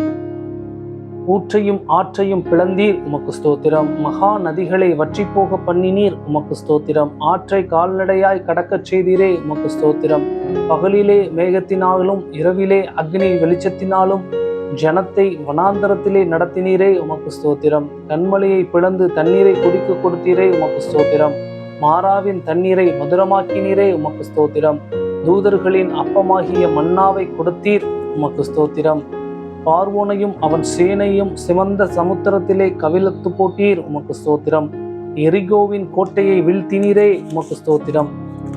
ஊற்றையும் ஆற்றையும் பிளந்தீர், உமக்கு ஸ்தோத்திரம். மகா நதிகளை வற்றி போக பண்ணினீர், உமக்கு ஸ்தோத்திரம். ஆற்றை கால்நடையாய் கடக்கச் செய்தீரே, உமக்கு ஸ்தோத்திரம். பகலிலே மேகத்தினாலும் இரவிலே அக்னி வெளிச்சத்தினாலும் ஜனத்தை வனாந்தரத்திலே நடத்தினீரே, உமக்கு ஸ்தோத்திரம். கண்மலையை பிளந்து தண்ணீரை குடிக்க கொடுத்தீரே, உமக்கு ஸ்தோத்திரம். மாறாவின் தண்ணீரை மதுரமாக்கினீரே, உமக்கு ஸ்தோத்திரம். தூதர்களின் அப்பமாகிய மன்னாவை கொடுத்தீர், உமக்கு ஸ்தோத்திரம். பார்வோனையும் அவன் சேனையும் சிவந்த சமுத்திரத்திலே கவிழத்து போட்டீர், உமக்கு ஸ்தோத்திரம். எரிகோவின் கோட்டையை வீழ்த்தினீரே, உமக்கு ஸ்தோத்திரம்.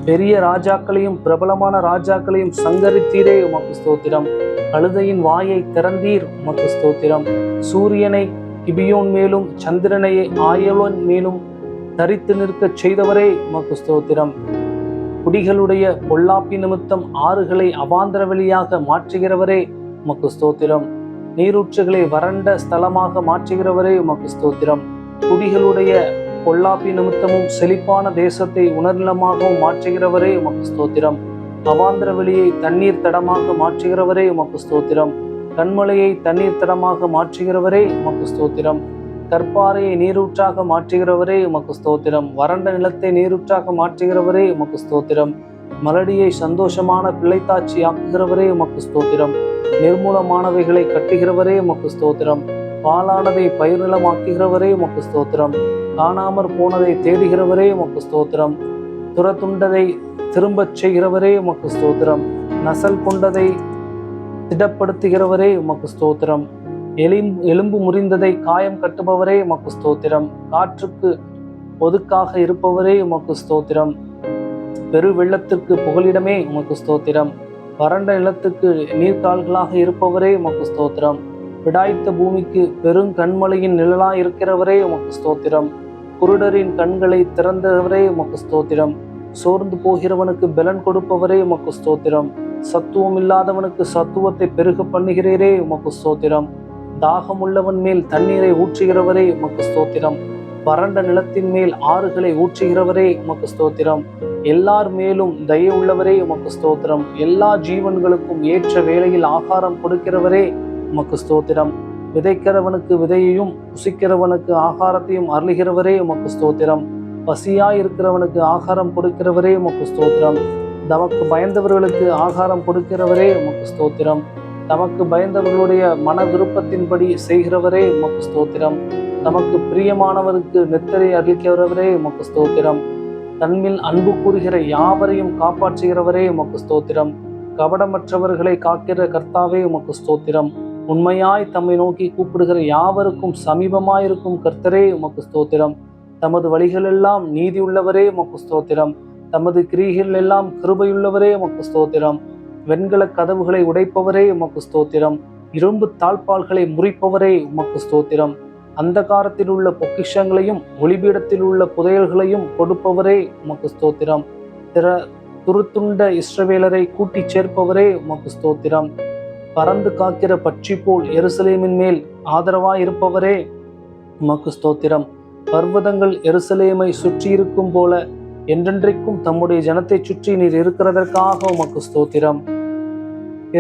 பெரிய ராஜாக்களையும் பிரபலமான ராஜாக்களையும் சங்கரித்தீரே, உமக்கு ஸ்தோத்திரம். கழுதையின் வாயை திறந்தீர், உமக்கு ஸ்தோத்திரம். சூரியனை கிபியோன் மேலும் சந்திரனை ஆயலோன் மேலும் தரித்து நிற்கச் செய்தவரே, உமக்கு ஸ்தோத்திரம். குடிகளுடைய பொல்லாப்பி நிமித்தம் ஆறுகளை அவாந்தர வெளியாக மாற்றுகிறவரே, உமக்கு ஸ்தோத்திரம். நீரூற்றுகளை வறண்ட ஸ்தலமாக மாற்றுகிறவரே, உமக்கு ஸ்தோத்திரம். குடிகளுடைய பொல்லாப்பி நிமித்தமும் செழிப்பான தேசத்தை உணர்நிலமாகவும் மாற்றுகிறவரே, உமக்கு ஸ்தோத்திரம். அவாந்தர வெளியை தண்ணீர் தடமாக மாற்றுகிறவரே, உமக்கு ஸ்தோத்திரம். கண்மலையை தண்ணீர் தடமாக மாற்றுகிறவரே, உமக்கு ஸ்தோத்திரம். கற்பாறையை நீரூற்றாக மாற்றுகிறவரே, உமக்கு ஸ்தோத்திரம். வறண்ட நிலத்தை நீரூற்றாக மாற்றுகிறவரே, உமக்கு ஸ்தோத்திரம். மலடியை சந்தோஷமான பிள்ளைத்தாட்சி ஆக்குகிறவரே, உமக்கு ஸ்தோத்திரம். நிர்மூலமானவைகளை கட்டுகிறவரே, உமக்கு ஸ்தோத்திரம். பாலானதை பயிர் நிலமாக்குகிறவரே, உமக்கு ஸ்தோத்திரம். காணாமற் போனதை தேடுகிறவரே, உமக்கு ஸ்தோத்திரம். துரத்துண்டதை திரும்பச் செய்கிறவரே, உமக்கு ஸ்தோத்திரம். நசல் கொண்டதை திடப்படுத்துகிறவரே, உமக்கு ஸ்தோத்திரம். எலும்பு முறிந்ததை காயம் கட்டுபவரே, உமக்கு ஸ்தோத்திரம். காற்றுக்கு ஒதுக்காக இருப்பவரே, உமக்கு ஸ்தோத்திரம். பெரு வெள்ளத்திற்கு புகலிடமே, உமக்கு ஸ்தோத்திரம். வறண்ட நிலத்துக்கு நீர்கால்களாக இருப்பவரே, உமக்கு ஸ்தோத்திரம். விடாய்த்த பூமிக்கு பெருங்கண்மலையின் நிழலாய் இருக்கிறவரே, உமக்கு ஸ்தோத்திரம். குருடரின் கண்களை திறந்தவரே, உமக்கு ஸ்தோத்திரம். சோர்ந்து போகிறவனுக்கு பலன் கொடுப்பவரே, உமக்கு ஸ்தோத்திரம். சத்துவம் இல்லாதவனுக்கு சத்துவத்தை பெருக பண்ணுகிறீரே, உமக்கு ஸ்தோத்திரம். தாகம் உள்ளவன் மேல் தண்ணீரை ஊற்றுகிறவரே, உமக்கு ஸ்தோத்திரம். வறண்ட நிலத்தின் மேல் ஆறுகளை ஊற்றுகிறவரே, உமக்கு ஸ்தோத்திரம். எல்லார் மேலும் தயை உள்ளவரே, உமக்கு ஸ்தோத்திரம். எல்லா ஜீவன்களுக்கும் ஏற்ற வேளையில் ஆகாரம் கொடுக்கிறவரே, உமக்கு ஸ்தோத்திரம். விதைக்கிறவனுக்கு விதையையும் புசிக்கிறவனுக்கு ஆகாரத்தையும் அருளுகிறவரே, உமக்கு ஸ்தோத்திரம். பசியாயிருக்கிறவனுக்கு ஆகாரம் கொடுக்கிறவரே, உமக்கு ஸ்தோத்திரம். தமக்கு பயந்தவர்களுக்கு ஆகாரம் கொடுக்கிறவரே, உமக்கு ஸ்தோத்திரம். தமக்கு பயந்தவர்களுடைய மன விருப்பத்தின்படி செய்கிறவரே, உமக்கு ஸ்தோத்திரம். தமக்கு பிரியமானவருக்கு நித்திரை அளிக்கிறவரே, உமக்கு ஸ்தோத்திரம். தன்மில் அன்பு கூறுகிற யாவரையும் காப்பாற்றுகிறவரே, உமக்கு ஸ்தோத்திரம். கபடமற்றவர்களை காக்கிற கர்த்தாவே, உமக்கு ஸ்தோத்திரம். உண்மையாய் தம்மை நோக்கி கூப்பிடுகிற யாவருக்கும் சமீபமாயிருக்கும் கர்த்தரே, உமக்கு ஸ்தோத்திரம். தமது வழிகளெல்லாம் நீதி உள்ளவரே, உமக்கு ஸ்தோத்திரம். தமது கிரிகள் எல்லாம் கிருபையுள்ளவரே, உமக்கு ஸ்தோத்திரம். வெண்கல கதவுகளை உடைப்பவரே, உமக்கு ஸ்தோத்திரம். இரும்பு தாழ்பால்களை முறிப்பவரே, உமக்கு ஸ்தோத்திரம். அந்தகாரத்தில் உள்ள பொக்கிஷங்களையும் ஒளிபீடத்தில் உள்ள புதையல்களையும் கொடுப்பவரே, உமக்கு ஸ்தோத்திரம். துருத்துண்ட இஸ்ரவேலரை கூட்டி சேர்ப்பவரே, உமக்கு ஸ்தோத்திரம். பறந்து காக்கிற பட்சி போல் எருசலேமின் மேல் ஆதரவாய் இருப்பவரே, உமக்கு ஸ்தோத்திரம். பர்வதங்கள் எருசலேமை சுற்றியிருக்கும் போல என்றென்றைக்கும் தம்முடைய ஜனத்தை சுற்றி நீர் இருக்கிறதற்காக உமக்கு ஸ்தோத்திரம்.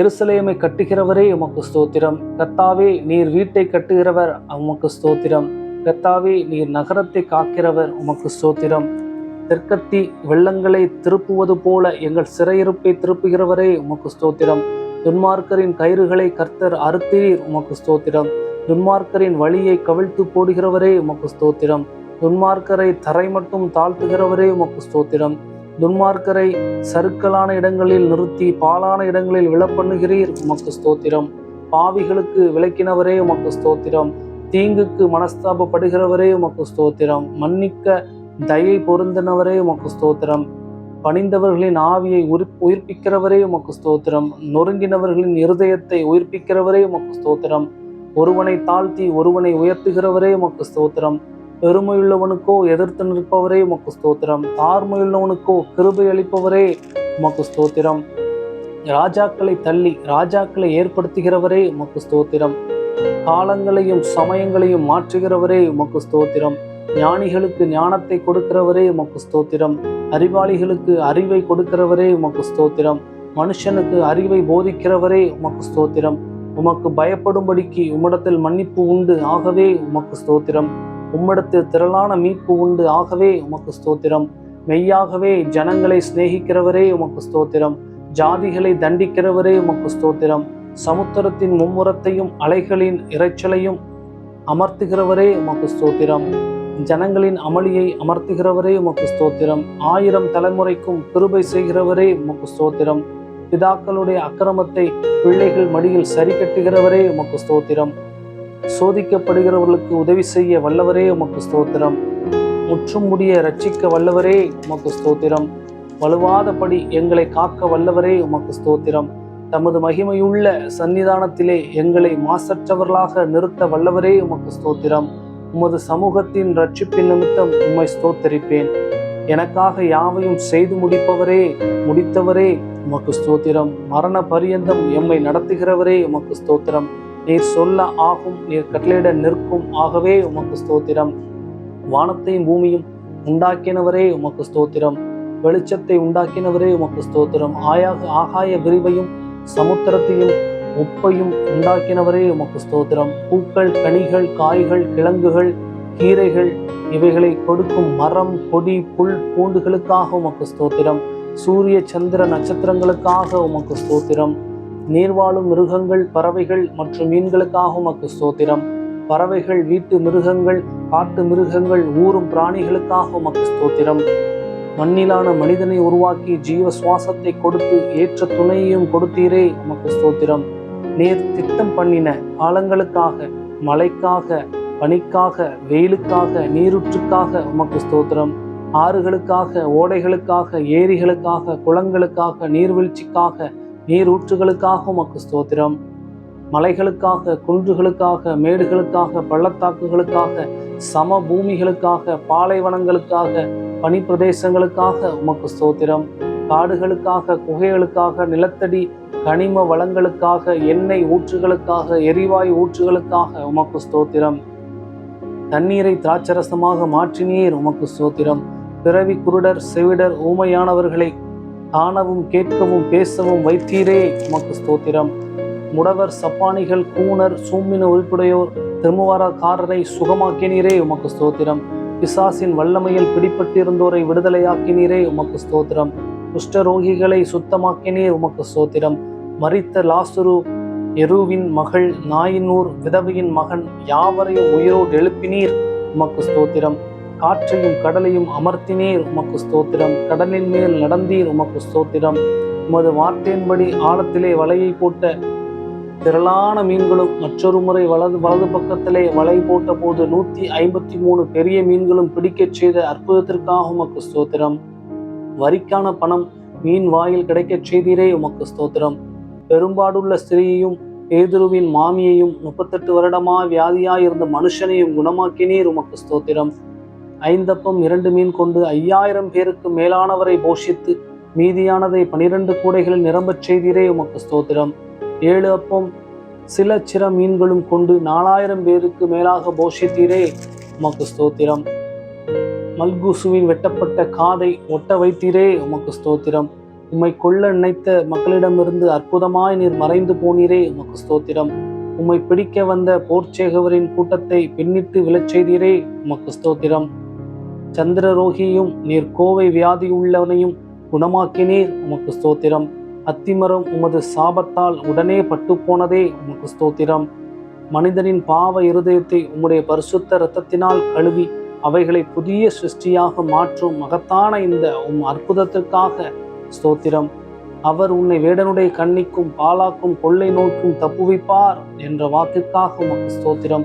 எருசலேமை கட்டுகிறவரே, உமக்கு ஸ்தோத்திரம். கர்த்தாவே, நீர் வீட்டை கட்டுகிறவர், உமக்கு ஸ்தோத்திரம். கர்த்தாவே, நீர் நகரத்தை காக்கிறவர், உமக்கு ஸ்தோத்திரம். தெற்கத்தி வெள்ளங்களை திருப்புவது போல எங்கள் சிறையிருப்பை திருப்புகிறவரே, உமக்கு ஸ்தோத்திரம். துன்மார்க்கரின் கயிறுகளை கர்த்தர் அறுத்தீர், உமக்கு ஸ்தோத்திரம். துன்மார்க்கரின் வழியை கவிழ்த்து போடுகிறவரே, உமக்கு ஸ்தோத்திரம். துன்மார்க்கரை தரை மட்டும் தாழ்த்துகிறவரே, உமக்கு ஸ்தோத்திரம். துன்மார்க்கரை சறுக்கலான இடங்களில் நிறுத்தி பாலான இடங்களில் விழப்பண்ணுகிறீர், உமக்கு ஸ்தோத்திரம். பாவிகளுக்கு விலக்கினவரே உமக்கு ஸ்தோத்திரம். தீங்குக்கு மனஸ்தாபப்படுகிறவரே உமக்கு ஸ்தோத்திரம். மன்னிக்க தயை பொருந்தினவரே உமக்கு ஸ்தோத்திரம். பணிந்தவர்களின் ஆவியை உயிர்ப்பிக்கிறவரே உமக்கு ஸ்தோத்திரம். நொறுங்கினவர்களின் இருதயத்தை உயிர்ப்பிக்கிறவரே உமக்கு ஸ்தோத்திரம். ஒருவனை தாழ்த்தி ஒருவனை உயர்த்துகிறவரே உமக்கு ஸ்தோத்திரம். பெருமையுள்ளவனுக்கோ எதிர்த்து நிற்பவரே உமக்கு ஸ்தோத்திரம். தாழ்மையுள்ளவனுக்கோ கிருபை அளிப்பவரே உமக்கு ஸ்தோத்திரம். ராஜாக்களை தள்ளி ராஜாக்களை ஏற்படுத்துகிறவரே உமக்கு ஸ்தோத்திரம். காலங்களையும் சமயங்களையும் மாற்றுகிறவரே உமக்கு ஸ்தோத்திரம். ஞானிகளுக்கு ஞானத்தை கொடுக்கிறவரே உமக்கு ஸ்தோத்திரம். அறிவாளிகளுக்கு அறிவை கொடுக்கிறவரே உமக்கு ஸ்தோத்திரம். மனுஷனுக்கு அறிவை போதிக்கிறவரே உமக்கு ஸ்தோத்திரம். உமக்கு பயப்படும்படிக்கு உம்மிடத்தில் மன்னிப்பு உண்டு, ஆகவே உமக்கு ஸ்தோத்திரம். உம்மிடத்தில் திரளான மீட்பு உண்டு, ஆகவே உமக்கு ஸ்தோத்திரம். மெய்யாகவே ஜனங்களை சிநேகிக்கிறவரே உமக்கு ஸ்தோத்திரம். ஜாதிகளை தண்டிக்கிறவரே உமக்கு ஸ்தோத்திரம். சமுத்திரத்தின் மும்முரத்தையும் அலைகளின் இரைச்சலையும் அமர்த்துகிறவரே உமக்கு ஸ்தோத்திரம். ஜனங்களின் அமளியை அமர்த்துகிறவரே உமக்கு ஸ்தோத்திரம். 1000 தலைமுறைக்கும் கிருபை செய்கிறவரே உமக்கு ஸ்தோத்திரம். பிதாக்களுடைய அக்கிரமத்தை பிள்ளைகள் மடியில் சரி கட்டுகிறவரே உமக்கு ஸ்தோத்திரம். சோதிக்கப்படுகிறவர்களுக்கு உதவி செய்ய வல்லவரே உமக்கு ஸ்தோத்திரம். முற்றும் முடிய ரட்சிக்க வல்லவரே உமக்கு ஸ்தோத்திரம். வலுவாதபடி எங்களை காக்க வல்லவரே உமக்கு ஸ்தோத்திரம். தமது மகிமையுள்ள சன்னிதானத்திலே எங்களை மாசற்றவர்களாக நிறுத்த வல்லவரே உமக்கு ஸ்தோத்திரம். உமது சமூகத்தின் ரட்சிப்பின் நிமித்தம் உம்மை ஸ்தோத்தரிப்பேன். எனக்காக யாவையும் செய்து முடித்தவரே உமக்கு ஸ்தோத்திரம். மரண பரியந்தம் எம்மை நடத்துகிறவரே உமக்கு ஸ்தோத்திரம். நீர் சொல்ல ஆகும், நீர் கட்டளையிட நிற்கும், ஆகவே உமக்கு ஸ்தோத்திரம். வானத்தையும் பூமியும் உண்டாக்கினவரே உமக்கு ஸ்தோத்திரம். வெளிச்சத்தை உண்டாக்கினவரே உமக்கு ஸ்தோத்திரம். ஆகாய விரிவையும் சமுத்திரத்தையும் உப்பையும் உண்டாக்கினவரே உமக்கு ஸ்தோத்திரம். பூக்கள், கனிகள், காய்கள், கிழங்குகள், கீரைகள் இவைகளை கொடுக்கும் மரம், கொடி, புல், பூண்டுகளுக்காக உமக்கு ஸ்தோத்திரம். சூரிய சந்திர நட்சத்திரங்களுக்காக உமக்கு ஸ்தோத்திரம். நீர்வாழும் மிருகங்கள், பறவைகள் மற்றும் மீன்களுக்காக உமக்கு ஸ்தோத்திரம். பறவைகள், வீட்டு மிருகங்கள், காட்டு மிருகங்கள், ஊரும் பிராணிகளுக்காக உமக்கு ஸ்தோத்திரம். மண்ணிலான மனிதனை உருவாக்கி ஜீவ சுவாசத்தை கொடுத்து ஏற்ற துணையையும் கொடுத்தீரே உமக்கு ஸ்தோத்திரம். நீர் திட்டம் பண்ணின காலங்களுக்காக, மழைக்காக, பனிக்காக, வெயிலுக்காக, நீரூற்றுக்காக உமக்கு ஸ்தோத்திரம். ஆறுகளுக்காக, ஓடைகளுக்காக, ஏரிகளுக்காக, குளங்களுக்காக, நீர்வீழ்ச்சிக்காக, நீரூற்றுகளுக்காக உமக்கு ஸ்தோத்திரம். மலைகளுக்காக, குன்றுகளுக்காக, மேடுகளுக்காக, பள்ளத்தாக்குகளுக்காக, சம பூமிகளுக்காக, பாலைவனங்களுக்காக, பனிப்பிரதேசங்களுக்காக உமக்கு ஸ்தோத்திரம். காடுகளுக்காக, குகைகளுக்காக, நிலத்தடி கனிம வளங்களுக்காக, எண்ணெய் ஊற்றுகளுக்காக, எரிவாயு ஊற்றுகளுக்காக உமக்கு ஸ்தோத்திரம். தண்ணீரை திராட்சரசமாக மாற்றினீர் உமக்கு ஸ்தோத்திரம். பிறவி குருடர், செவிடர், ஊமையானவர்களை காணவும் கேட்கவும் பேசவும் வைத்தீரே உமக்கு ஸ்தோத்திரம். முடவர், சப்பானிகள், கூணர், சூம்பின உறுப்புடையோர், திருமுவாரக்காரரை சுகமாக்கினீரே உமக்கு ஸ்தோத்திரம். பிசாசின் வல்லமையில் பிடிப்பட்டிருந்தோரை விடுதலையாக்கினீரே உமக்கு ஸ்தோத்திரம். குஷ்டரோகிகளை சுத்தமாக்கினீர் உமக்கு ஸ்தோத்திரம். மரித்த லாசுரு, எருவின் மகள், நாயினூர் விதவையின் மகன் யாவரையும் உயிரோடு எழுப்பினீர் உமக்கு ஸ்தோத்திரம். காற்றையும் கடலையும் அமர்த்தினீர் உமக்கு ஸ்தோத்திரம். கடலின் மேல் நடந்தீர் உமக்கு ஸ்தோத்திரம். உமது வார்த்தையின்படி ஆழத்திலே வலையை போட்ட திரளான மீன்களும் மற்றொரு முறை வலது பக்கத்திலே வலை போட்ட போது 153 பெரிய மீன்களும் பிடிக்கச் செய்த அற்புதத்திற்காக உமக்கு ஸ்தோத்திரம். வரிக்கான பணம் மீன் வாயில் கிடைக்கச் செய்தீரே உமக்கு ஸ்தோத்திரம். பெரும்பாடுள்ள ஸ்திரீயையும் பேதுருவின் மாமியையும் 38 வருடமாய் வியாதியாயிருந்த மனுஷனையும் குணமாக்கினீர் உமக்கு ஸ்தோத்திரம். 5 அப்பம் 2 மீன் கொண்டு 5000 பேருக்கு மேலானவரை போஷித்து மீதியானதை 12 கூடைகளில் நிரம்பச் செய்தீரே உமக்கு ஸ்தோத்திரம். 7 அப்பம் சில சிற மீன்களும் கொண்டு 4000 பேருக்கு மேலாக போஷித்தீரே உமக்கு ஸ்தோத்திரம். மல்கூசுவின் வெட்டப்பட்ட காதை ஒட்ட வைத்தீரே உமக்கு ஸ்தோத்திரம். உம்மை கொல்ல நினைத்த மக்களிடமிருந்து அற்புதமாய் நீர் மறைந்து போனீரே உமக்கு ஸ்தோத்திரம். உம்மை பிடிக்க வந்த போர்ச்சேகவரின் கூட்டத்தை பின்னிட்டு விழச் செய்தீரே உமக்கு ஸ்தோத்திரம். சந்திரரோகியும் நீர் கோவை வியாதி உள்ளவனையும் குணமாக்கினீர் உமக்கு ஸ்தோத்திரம். அத்திமரம் உமது சாபத்தால் உடனே பட்டு போனதே உமக்கு ஸ்தோத்திரம். மனிதனின் பாவ இருதயத்தை உம்முடைய பரிசுத்த இரத்தத்தினால் கழுவி அவைகளை புதிய சிருஷ்டியாக மாற்றும் மகத்தான இந்த அற்புதத்திற்காக ஸ்தோத்திரம். அவர் உன்னை வேடனுடைய கண்ணிக்கும் பாலாக்கும் கொள்ளை நோய்க்கும் தப்புவிப்பார் என்ற வாக்குக்காக உமக்கு ஸ்தோத்திரம்.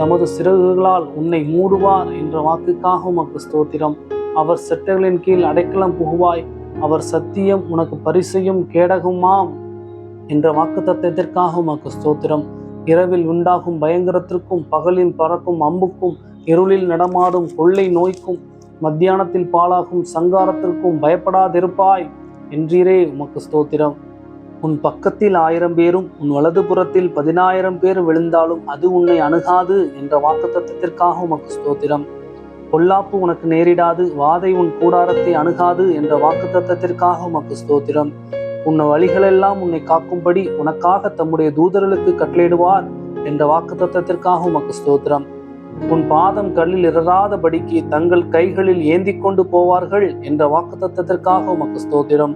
தமது சிறகுகளால் உன்னை மூடுவார் என்ற வாக்குக்காக உமக்கு ஸ்தோத்திரம். அவர் செட்டைகளின் கீழ் அடைக்கலம் புகுவாய், அவர் சத்தியம் உனக்கு பரிசையும் கேடகுமாம் என்ற வாக்கு தத்தத்திற்காக உமக்கு ஸ்தோத்திரம். இரவில் உண்டாகும் பயங்கரத்திற்கும் பகலில் பறக்கும் அம்புக்கும் இருளில் நடமாடும் கொள்ளை நோய்க்கும் மத்தியானத்தில் பாழாகும் சங்காரத்திற்கும் பயப்படாதிருப்பாய் என்றீரே உமக்கு ஸ்தோத்திரம். உன் பக்கத்தில் 1000 பேரும் உன் வலதுபுறத்தில் 10,000 பேர் விழுந்தாலும் அது உன்னை அணுகாது என்ற வாக்குத்தத்தத்திற்காக உமக்கு ஸ்தோத்திரம். பொல்லாப்பு உனக்கு நேரிடாது, வாதை உன் கூடாரத்தை அணுகாது என்ற வாக்குத்தத்தத்திற்காக உமக்கு ஸ்தோத்திரம். உன் வழிகளெல்லாம் உன்னை காக்கும்படி உனக்காக தம்முடைய தூதர்களுக்கு கட்டளையிடுவார் என்ற வாக்குத்தத்தத்திற்காக உமக்கு ஸ்தோத்திரம். உன் பாதம் கல்லில் இடராதபடிக்கு தங்கள் கைகளில் ஏந்தி கொண்டு போவார்கள் என்ற வாக்குத்தத்தத்திற்காக உமக்கு ஸ்தோத்திரம்.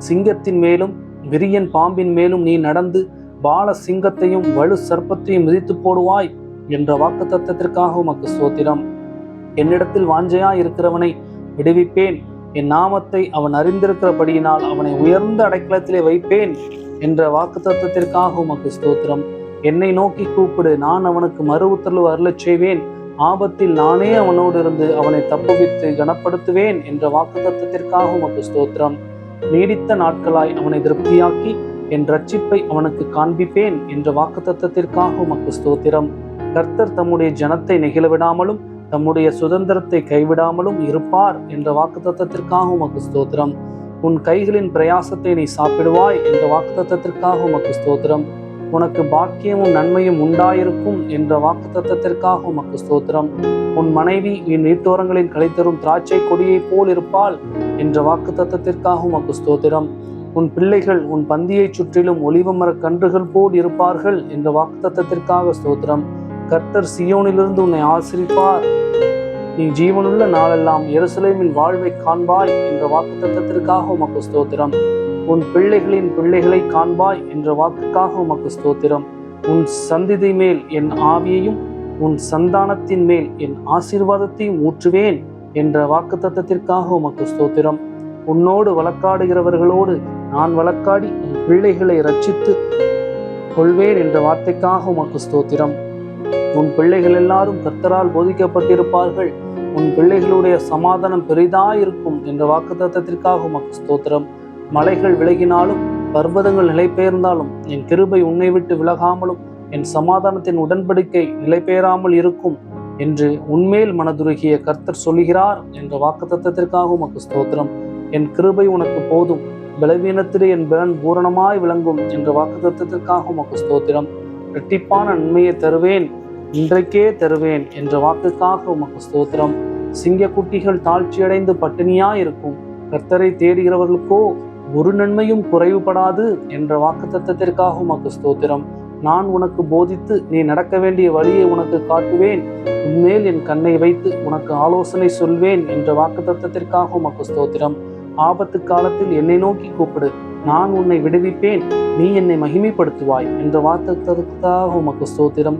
சிங்கத்தின் மேலும் விரியன் பாம்பின் மேலும் நீ நடந்து பால சிங்கத்தையும் வலு சர்ப்பத்தையும் மிதித்து போடுவாய் என்ற வாக்குத்தத்தத்திற்காக உமக்கு ஸ்தோத்திரம். என்னிடத்தில் வாஞ்சையா இருக்கிறவனை விடுவிப்பேன், என் நாமத்தை அவன் அறிந்திருக்கிறபடியினால் அவனை உயர்ந்த அடைக்கலத்திலே வைப்பேன் என்ற வாக்குத்தத்தத்திற்காக உமக்கு ஸ்தோத்திரம். என்னை நோக்கி கூப்பிடு, நான் அவனுக்கு மறு உத்தரவு அருளச் செய்வேன், ஆபத்தில் நானே அவனோடு இருந்து அவனை தப்புவித்து கனப்படுத்துவேன் என்ற வாக்குத்தத்தத்திற்காக உமக்கு ஸ்தோத்திரம். நீடித்த நாட்களாய் அவனை திருப்தியாக்கி என் ரட்சிப்பை அவனுக்கு காண்பிப்பேன் என்ற வாக்குத்தத்தத்திற்காக உமக்கு ஸ்தோத்திரம். கர்த்தர் தம்முடைய ஜனத்தை நெகிழவிடாமலும் தம்முடைய சுதந்திரத்தை கைவிடாமலும் இருப்பார் என்ற வாக்குத்தத்தத்திற்காக உமக்கு ஸ்தோத்திரம். உன் கைகளின் பிரயாசத்தை நீ சாப்பிடுவாய் என்ற வாக்குத்தத்தத்திற்காக உமக்கு ஸ்தோத்திரம். உனக்கு பாக்கியமும் நன்மையும் உண்டாயிருக்கும் என்ற வாக்குத்தத்தத்திற்காக உமக்கு ஸ்தோத்திரம். உன் மனைவி என் நீட்டோரங்களில் களைத்தரும் திராட்சை கொடியை போல் இருப்பாள் என்ற வாக்குத்தத்தத்திற்காக உமக்கு ஸ்தோத்திரம். உன் பிள்ளைகள் உன் பந்தியை சுற்றிலும் ஒலிவ மர கன்றுகள் போல் இருப்பார்கள் என்ற வாக்குத்தத்தத்திற்காக ஸ்தோத்திரம். கர்த்தர் சியோனிலிருந்து உன்னை ஆசீர்வதிப்பார், நீ ஜீவனுள்ள நாளெல்லாம் எருசலேமில் வாழ்வை காண்பாய் என்ற வாக்குத்தத்தத்திற்காக உமக்கு ஸ்தோத்திரம். உன் பிள்ளைகளின் பிள்ளைகளை காண்பாய் என்ற வாக்குக்காக உமக்கு ஸ்தோத்திரம். உன் சந்ததி மேல் என் ஆவியையும் உன் சந்தானத்தின் மேல் என் ஆசீர்வாதத்தையும் ஊற்றுவேன் என்ற வாக்குத்தத்தத்திற்காக உமக்கு ஸ்தோத்திரம். உன்னோடு வழக்காடுகிறவர்களோடு நான் வழக்காடி உன் பிள்ளைகளை ரட்சித்து கொள்வேன் என்ற வார்த்தைக்காக உமக்கு ஸ்தோத்திரம். உன் பிள்ளைகள் எல்லாரும் கர்த்தரால் போதிக்கப்பட்டிருப்பார்கள், உன் பிள்ளைகளுடைய சமாதானம் பெரிதாயிருக்கும் என்ற வாக்குத்தத்தத்திற்காக உமக்கு ஸ்தோத்திரம். மலைகள் விலகினாலும் பர்வதங்கள் நிலை பெயர்ந்தாலும் என் கிருபை உன்னை விட்டு விலகாமலும் என் சமாதானத்தின் உடன்படிக்கை நிலை பெயராமல் இருக்கும் என்று உன்மேல் மனதுருகிய கர்த்தர் சொல்லுகிறார் என்ற வாக்குத்தத்தத்திற்காக உமக்கு ஸ்தோத்திரம். என் கிருபை உனக்கு போதும், பலவீனத்திலே என் பலன் பூரணமாய் விளங்கும் என்ற வாக்குத்தத்தத்திற்காக உமக்கு ஸ்தோத்திரம். இரட்டிப்பான நன்மையை தருவேன், இன்றைக்கே தருவேன் என்ற வாக்குக்காக உமக்கு ஸ்தோத்திரம். சிங்கக்குட்டிகள் தாழ்ச்சியடைந்து பட்டினியாயிருக்கும், கர்த்தரை தேடுகிறவர்களுக்கோ ஒரு நன்மையும் குறைவுபடாது என்ற வாக்குத்தத்தத்திற்காக உமக்கு ஸ்தோத்திரம். நான் உனக்கு போதித்து நீ நடக்க வேண்டிய வழியை உனக்கு காட்டுவேன், உன்மேல் என் கண்ணை வைத்து உனக்கு ஆலோசனை சொல்வேன் என்ற வாக்குத்தத்தத்திற்காக உமக்கு ஸ்தோத்திரம். ஆபத்து காலத்தில் என்னை நோக்கி கூப்பிடு, நான் உன்னை விடுவிப்பேன், நீ என்னை மகிமைப்படுத்துவாய் என்ற வாக்குத்தத்தத்திற்காக உமக்கு ஸ்தோத்திரம்.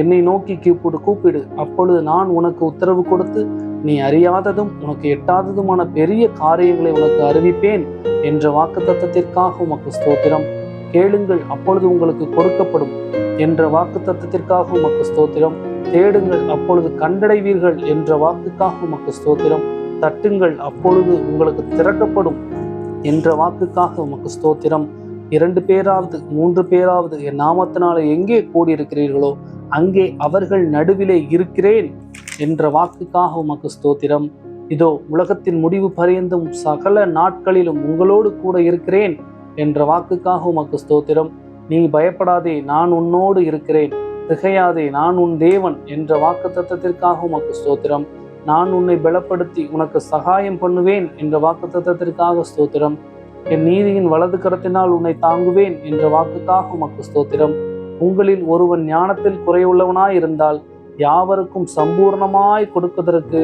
என்னை நோக்கி கூப்பிடு, அப்பொழுது நான் உனக்கு உத்தரவு கொடுத்து நீ அறியாததும் உனக்கு எட்டாததுமான பெரிய காரியங்களை உனக்கு அறிவிப்பேன் என்ற வாக்குத்தத்தத்திற்காக உமக்கு ஸ்தோத்திரம். கேளுங்கள், அப்பொழுது உங்களுக்கு கொடுக்கப்படும் என்ற வாக்குத்தத்தத்திற்காக உமக்கு ஸ்தோத்திரம். தேடுங்கள், அப்பொழுது கண்டடைவீர்கள் என்ற வாக்குக்காக உமக்கு ஸ்தோத்திரம். தட்டுங்கள், அப்பொழுது உங்களுக்கு திறக்கப்படும் என்ற வாக்குக்காக உமக்கு ஸ்தோத்திரம். 2 பேராவது 3 பேராவது என் நாமத்தினால எங்கே கூடியிருக்கிறீர்களோ அங்கே அவர்கள் நடுவிலே இருக்கிறேன் என்ற வாக்குக்காக உமக்கு ஸ்தோத்திரம். இதோ உலகத்தின் முடிவு பரியந்தும் சகல நாட்களிலும் உங்களோடு கூட இருக்கிறேன் என்ற வாக்குக்காக உமக்கு ஸ்தோத்திரம். நீ பயப்படாதே, நான் உன்னோடு இருக்கிறேன், திகையாதே, நான் உன் தேவன் என்ற வாக்குத்தத்தத்திற்காக உமக்கு ஸ்தோத்திரம். நான் உன்னை பலப்படுத்தி உனக்கு சகாயம் பண்ணுவேன் என்ற வாக்குத்தத்தத்திற்காக ஸ்தோத்திரம். என் நீதியின் வலது கரத்தினால் உன்னை தாங்குவேன் என்ற வாக்குக்காக உமக்கு ஸ்தோத்திரம். உங்களில் ஒருவன் ஞானத்தில் குறைவுள்ளவனாய் இருந்தால் யாவருக்கும் சம்பூர்ணமாய் கொடுப்பதற்கு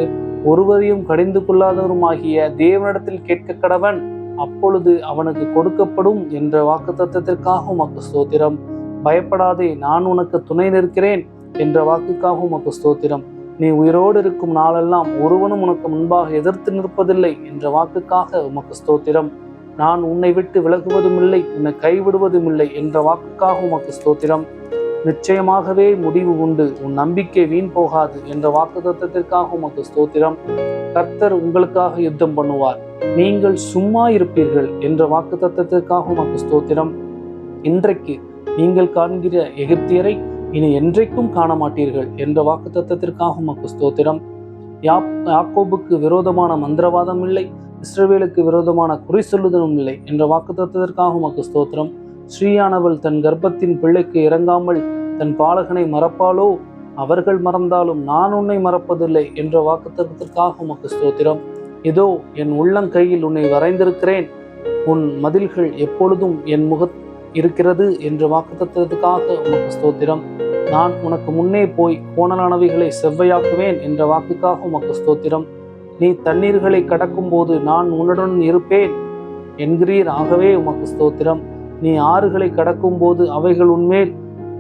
ஒருவரையும் கடிந்து கொள்ளாதவருமாகிய தேவனிடத்தில் கேட்க கடவன், அப்பொழுது அவனுக்கு கொடுக்கப்படும் என்ற வாக்குத்தத்தத்திற்காக உமக்கு ஸ்தோத்திரம். பயப்படாதே, நான் உனக்கு துணை நிற்கிறேன் என்ற வாக்குக்காக உமக்கு ஸ்தோத்திரம். நீ உயிரோடு இருக்கும் நாளெல்லாம் ஒருவனும் உனக்கு முன்பாக எதிர்த்து நிற்பதில்லை என்ற வாக்குக்காக உமக்கு ஸ்தோத்திரம். நான் உன்னை விட்டு விலகுவதும் இல்லை, உன்னை கைவிடுவதும் இல்லை என்ற வாக்குக்காக உமக்கு ஸ்தோத்திரம். நிச்சயமாகவே முடிவு உண்டு, உன் நம்பிக்கை வீண் போகாது என்ற வாக்குத்தத்தத்திற்காக உமக்கு ஸ்தோத்திரம். கர்த்தர் உங்களுக்காக யுத்தம் பண்ணுவார், நீங்கள் சும்மா இருப்பீர்கள் என்ற வாக்குத்தத்தத்திற்காக உமக்கு ஸ்தோத்திரம். இன்றைக்கு நீங்கள் காண்கிற எகிப்தியரை இனி என்றைக்கும் காண மாட்டீர்கள் என்ற வாக்குத்தத்தத்திற்காக உமக்கு ஸ்தோத்திரம். யாக்கோபுக்கு விரோதமான மந்திரவாதம் இல்லை, இஸ்ரவேலுக்கு விரோதமான குறி சொல்லுதலும் இல்லை என்ற வாக்குத்தத்தத்திற்காக உமக்கு ஸ்தோத்திரம். ஸ்ரீயானவள் தன் கர்ப்பத்தின் பிள்ளைக்கு இறங்காமல் தன் பாலகனை மறப்பாளோ? அவர்கள் மறந்தாலும் நான் உன்னை மறப்பதில்லை என்ற வாக்குத்தத்தத்திற்காக உமக்கு ஸ்தோத்திரம். இதோ என் உள்ளங்கையில் உன்னை வரைந்திருக்கிறேன், உன் மதில்கள் எப்பொழுதும் என் இருக்கிறது என்ற வாக்குத்தத்தத்துக்காக உமக்கு ஸ்தோத்திரம். நான் உனக்கு முன்னே போய் கோணலானவைகளை செவ்வையாக்குவேன் என்ற வாக்குக்காக உமக்கு ஸ்தோத்திரம். நீ தண்ணீர்களை கடக்கும் போது நான் உன்னுடன் இருப்பேன் என்கிறீர், ஆகவே உமக்கு ஸ்தோத்திரம். நீ ஆறுகளை கடக்கும் போது அவைகள் உன்மேல்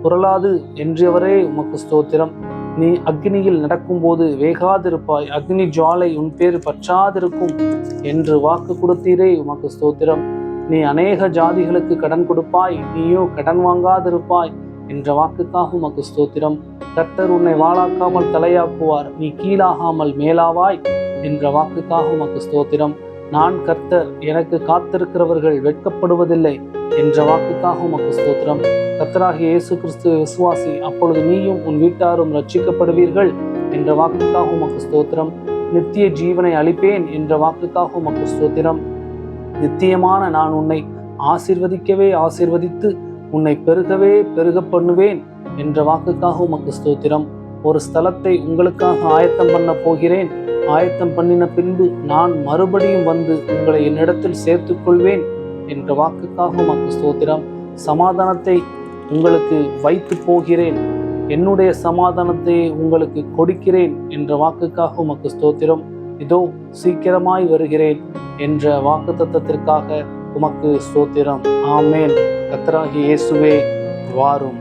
புரளாது என்றவரே உமக்கு ஸ்தோத்திரம். நீ அக்னியில் நடக்கும்போது வேகாதிருப்பாய், அக்னி ஜுவாலை உன் பேர் பற்றாதிருக்கும் என்று வாக்கு கொடுத்தீரே உமக்கு ஸ்தோத்திரம். நீ அநேக ஜாதிகளுக்கு கடன் கொடுப்பாய், நீயோ கடன் வாங்காதிருப்பாய் என்ற வாக்குக்காக உமக்கு ஸ்தோத்திரம். கர்த்தர் உன்னை வாளாக்காமல் தலையாக்குவார், நீ கீழாகாமல் மேலாவாய் என்ற வாக்குக்காக உமக்கு ஸ்தோத்திரம். நான் கர்த்தர், எனக்கு காத்திருக்கிறவர்கள் வெட்கப்படுவதில்லை என்ற வாக்குக்காக உமக்கு ஸ்தோத்திரம். கர்த்தராகிய இயேசு கிறிஸ்துவை விசுவாசி, அப்பொழுது நீயும் உன் வீட்டாரும் ரட்சிக்கப்படுவீர்கள் என்ற வாக்குக்காக உமக்கு ஸ்தோத்திரம். நித்திய ஜீவனை அளிப்பேன் என்ற வாக்குக்காக உமக்கு ஸ்தோத்திரம். நித்தியமான நான் உன்னை ஆசீர்வதிக்கவே ஆசீர்வதித்து உன்னை பெருகவே பெருக பண்ணுவேன் என்ற வாக்குக்காக உமக்கு ஸ்தோத்திரம். ஒரு ஸ்தலத்தை உங்களுக்காக ஆயத்தம் பண்ண போகிறேன், ஆயத்தம் பண்ணின பின்பு நான் மறுபடியும் வந்து உங்களை என்னிடத்தில் சேர்த்துக் கொள்வேன் என்ற வாக்குக்காக உமக்கு ஸ்தோத்திரம். சமாதானத்தை உங்களுக்கு வைத்து போகிறேன், என்னுடைய சமாதானத்தை உங்களுக்கு கொடுக்கிறேன் என்ற வாக்குக்காக உமக்கு ஸ்தோத்திரம். இதோ சீக்கிரமாய் வருகிறேன் என்ற வாக்குத்தத்தத்திற்காக உமக்கு ஸ்தோத்திரம். ஆமேன். கர்த்தராகிய இயேசுவே வாரும்.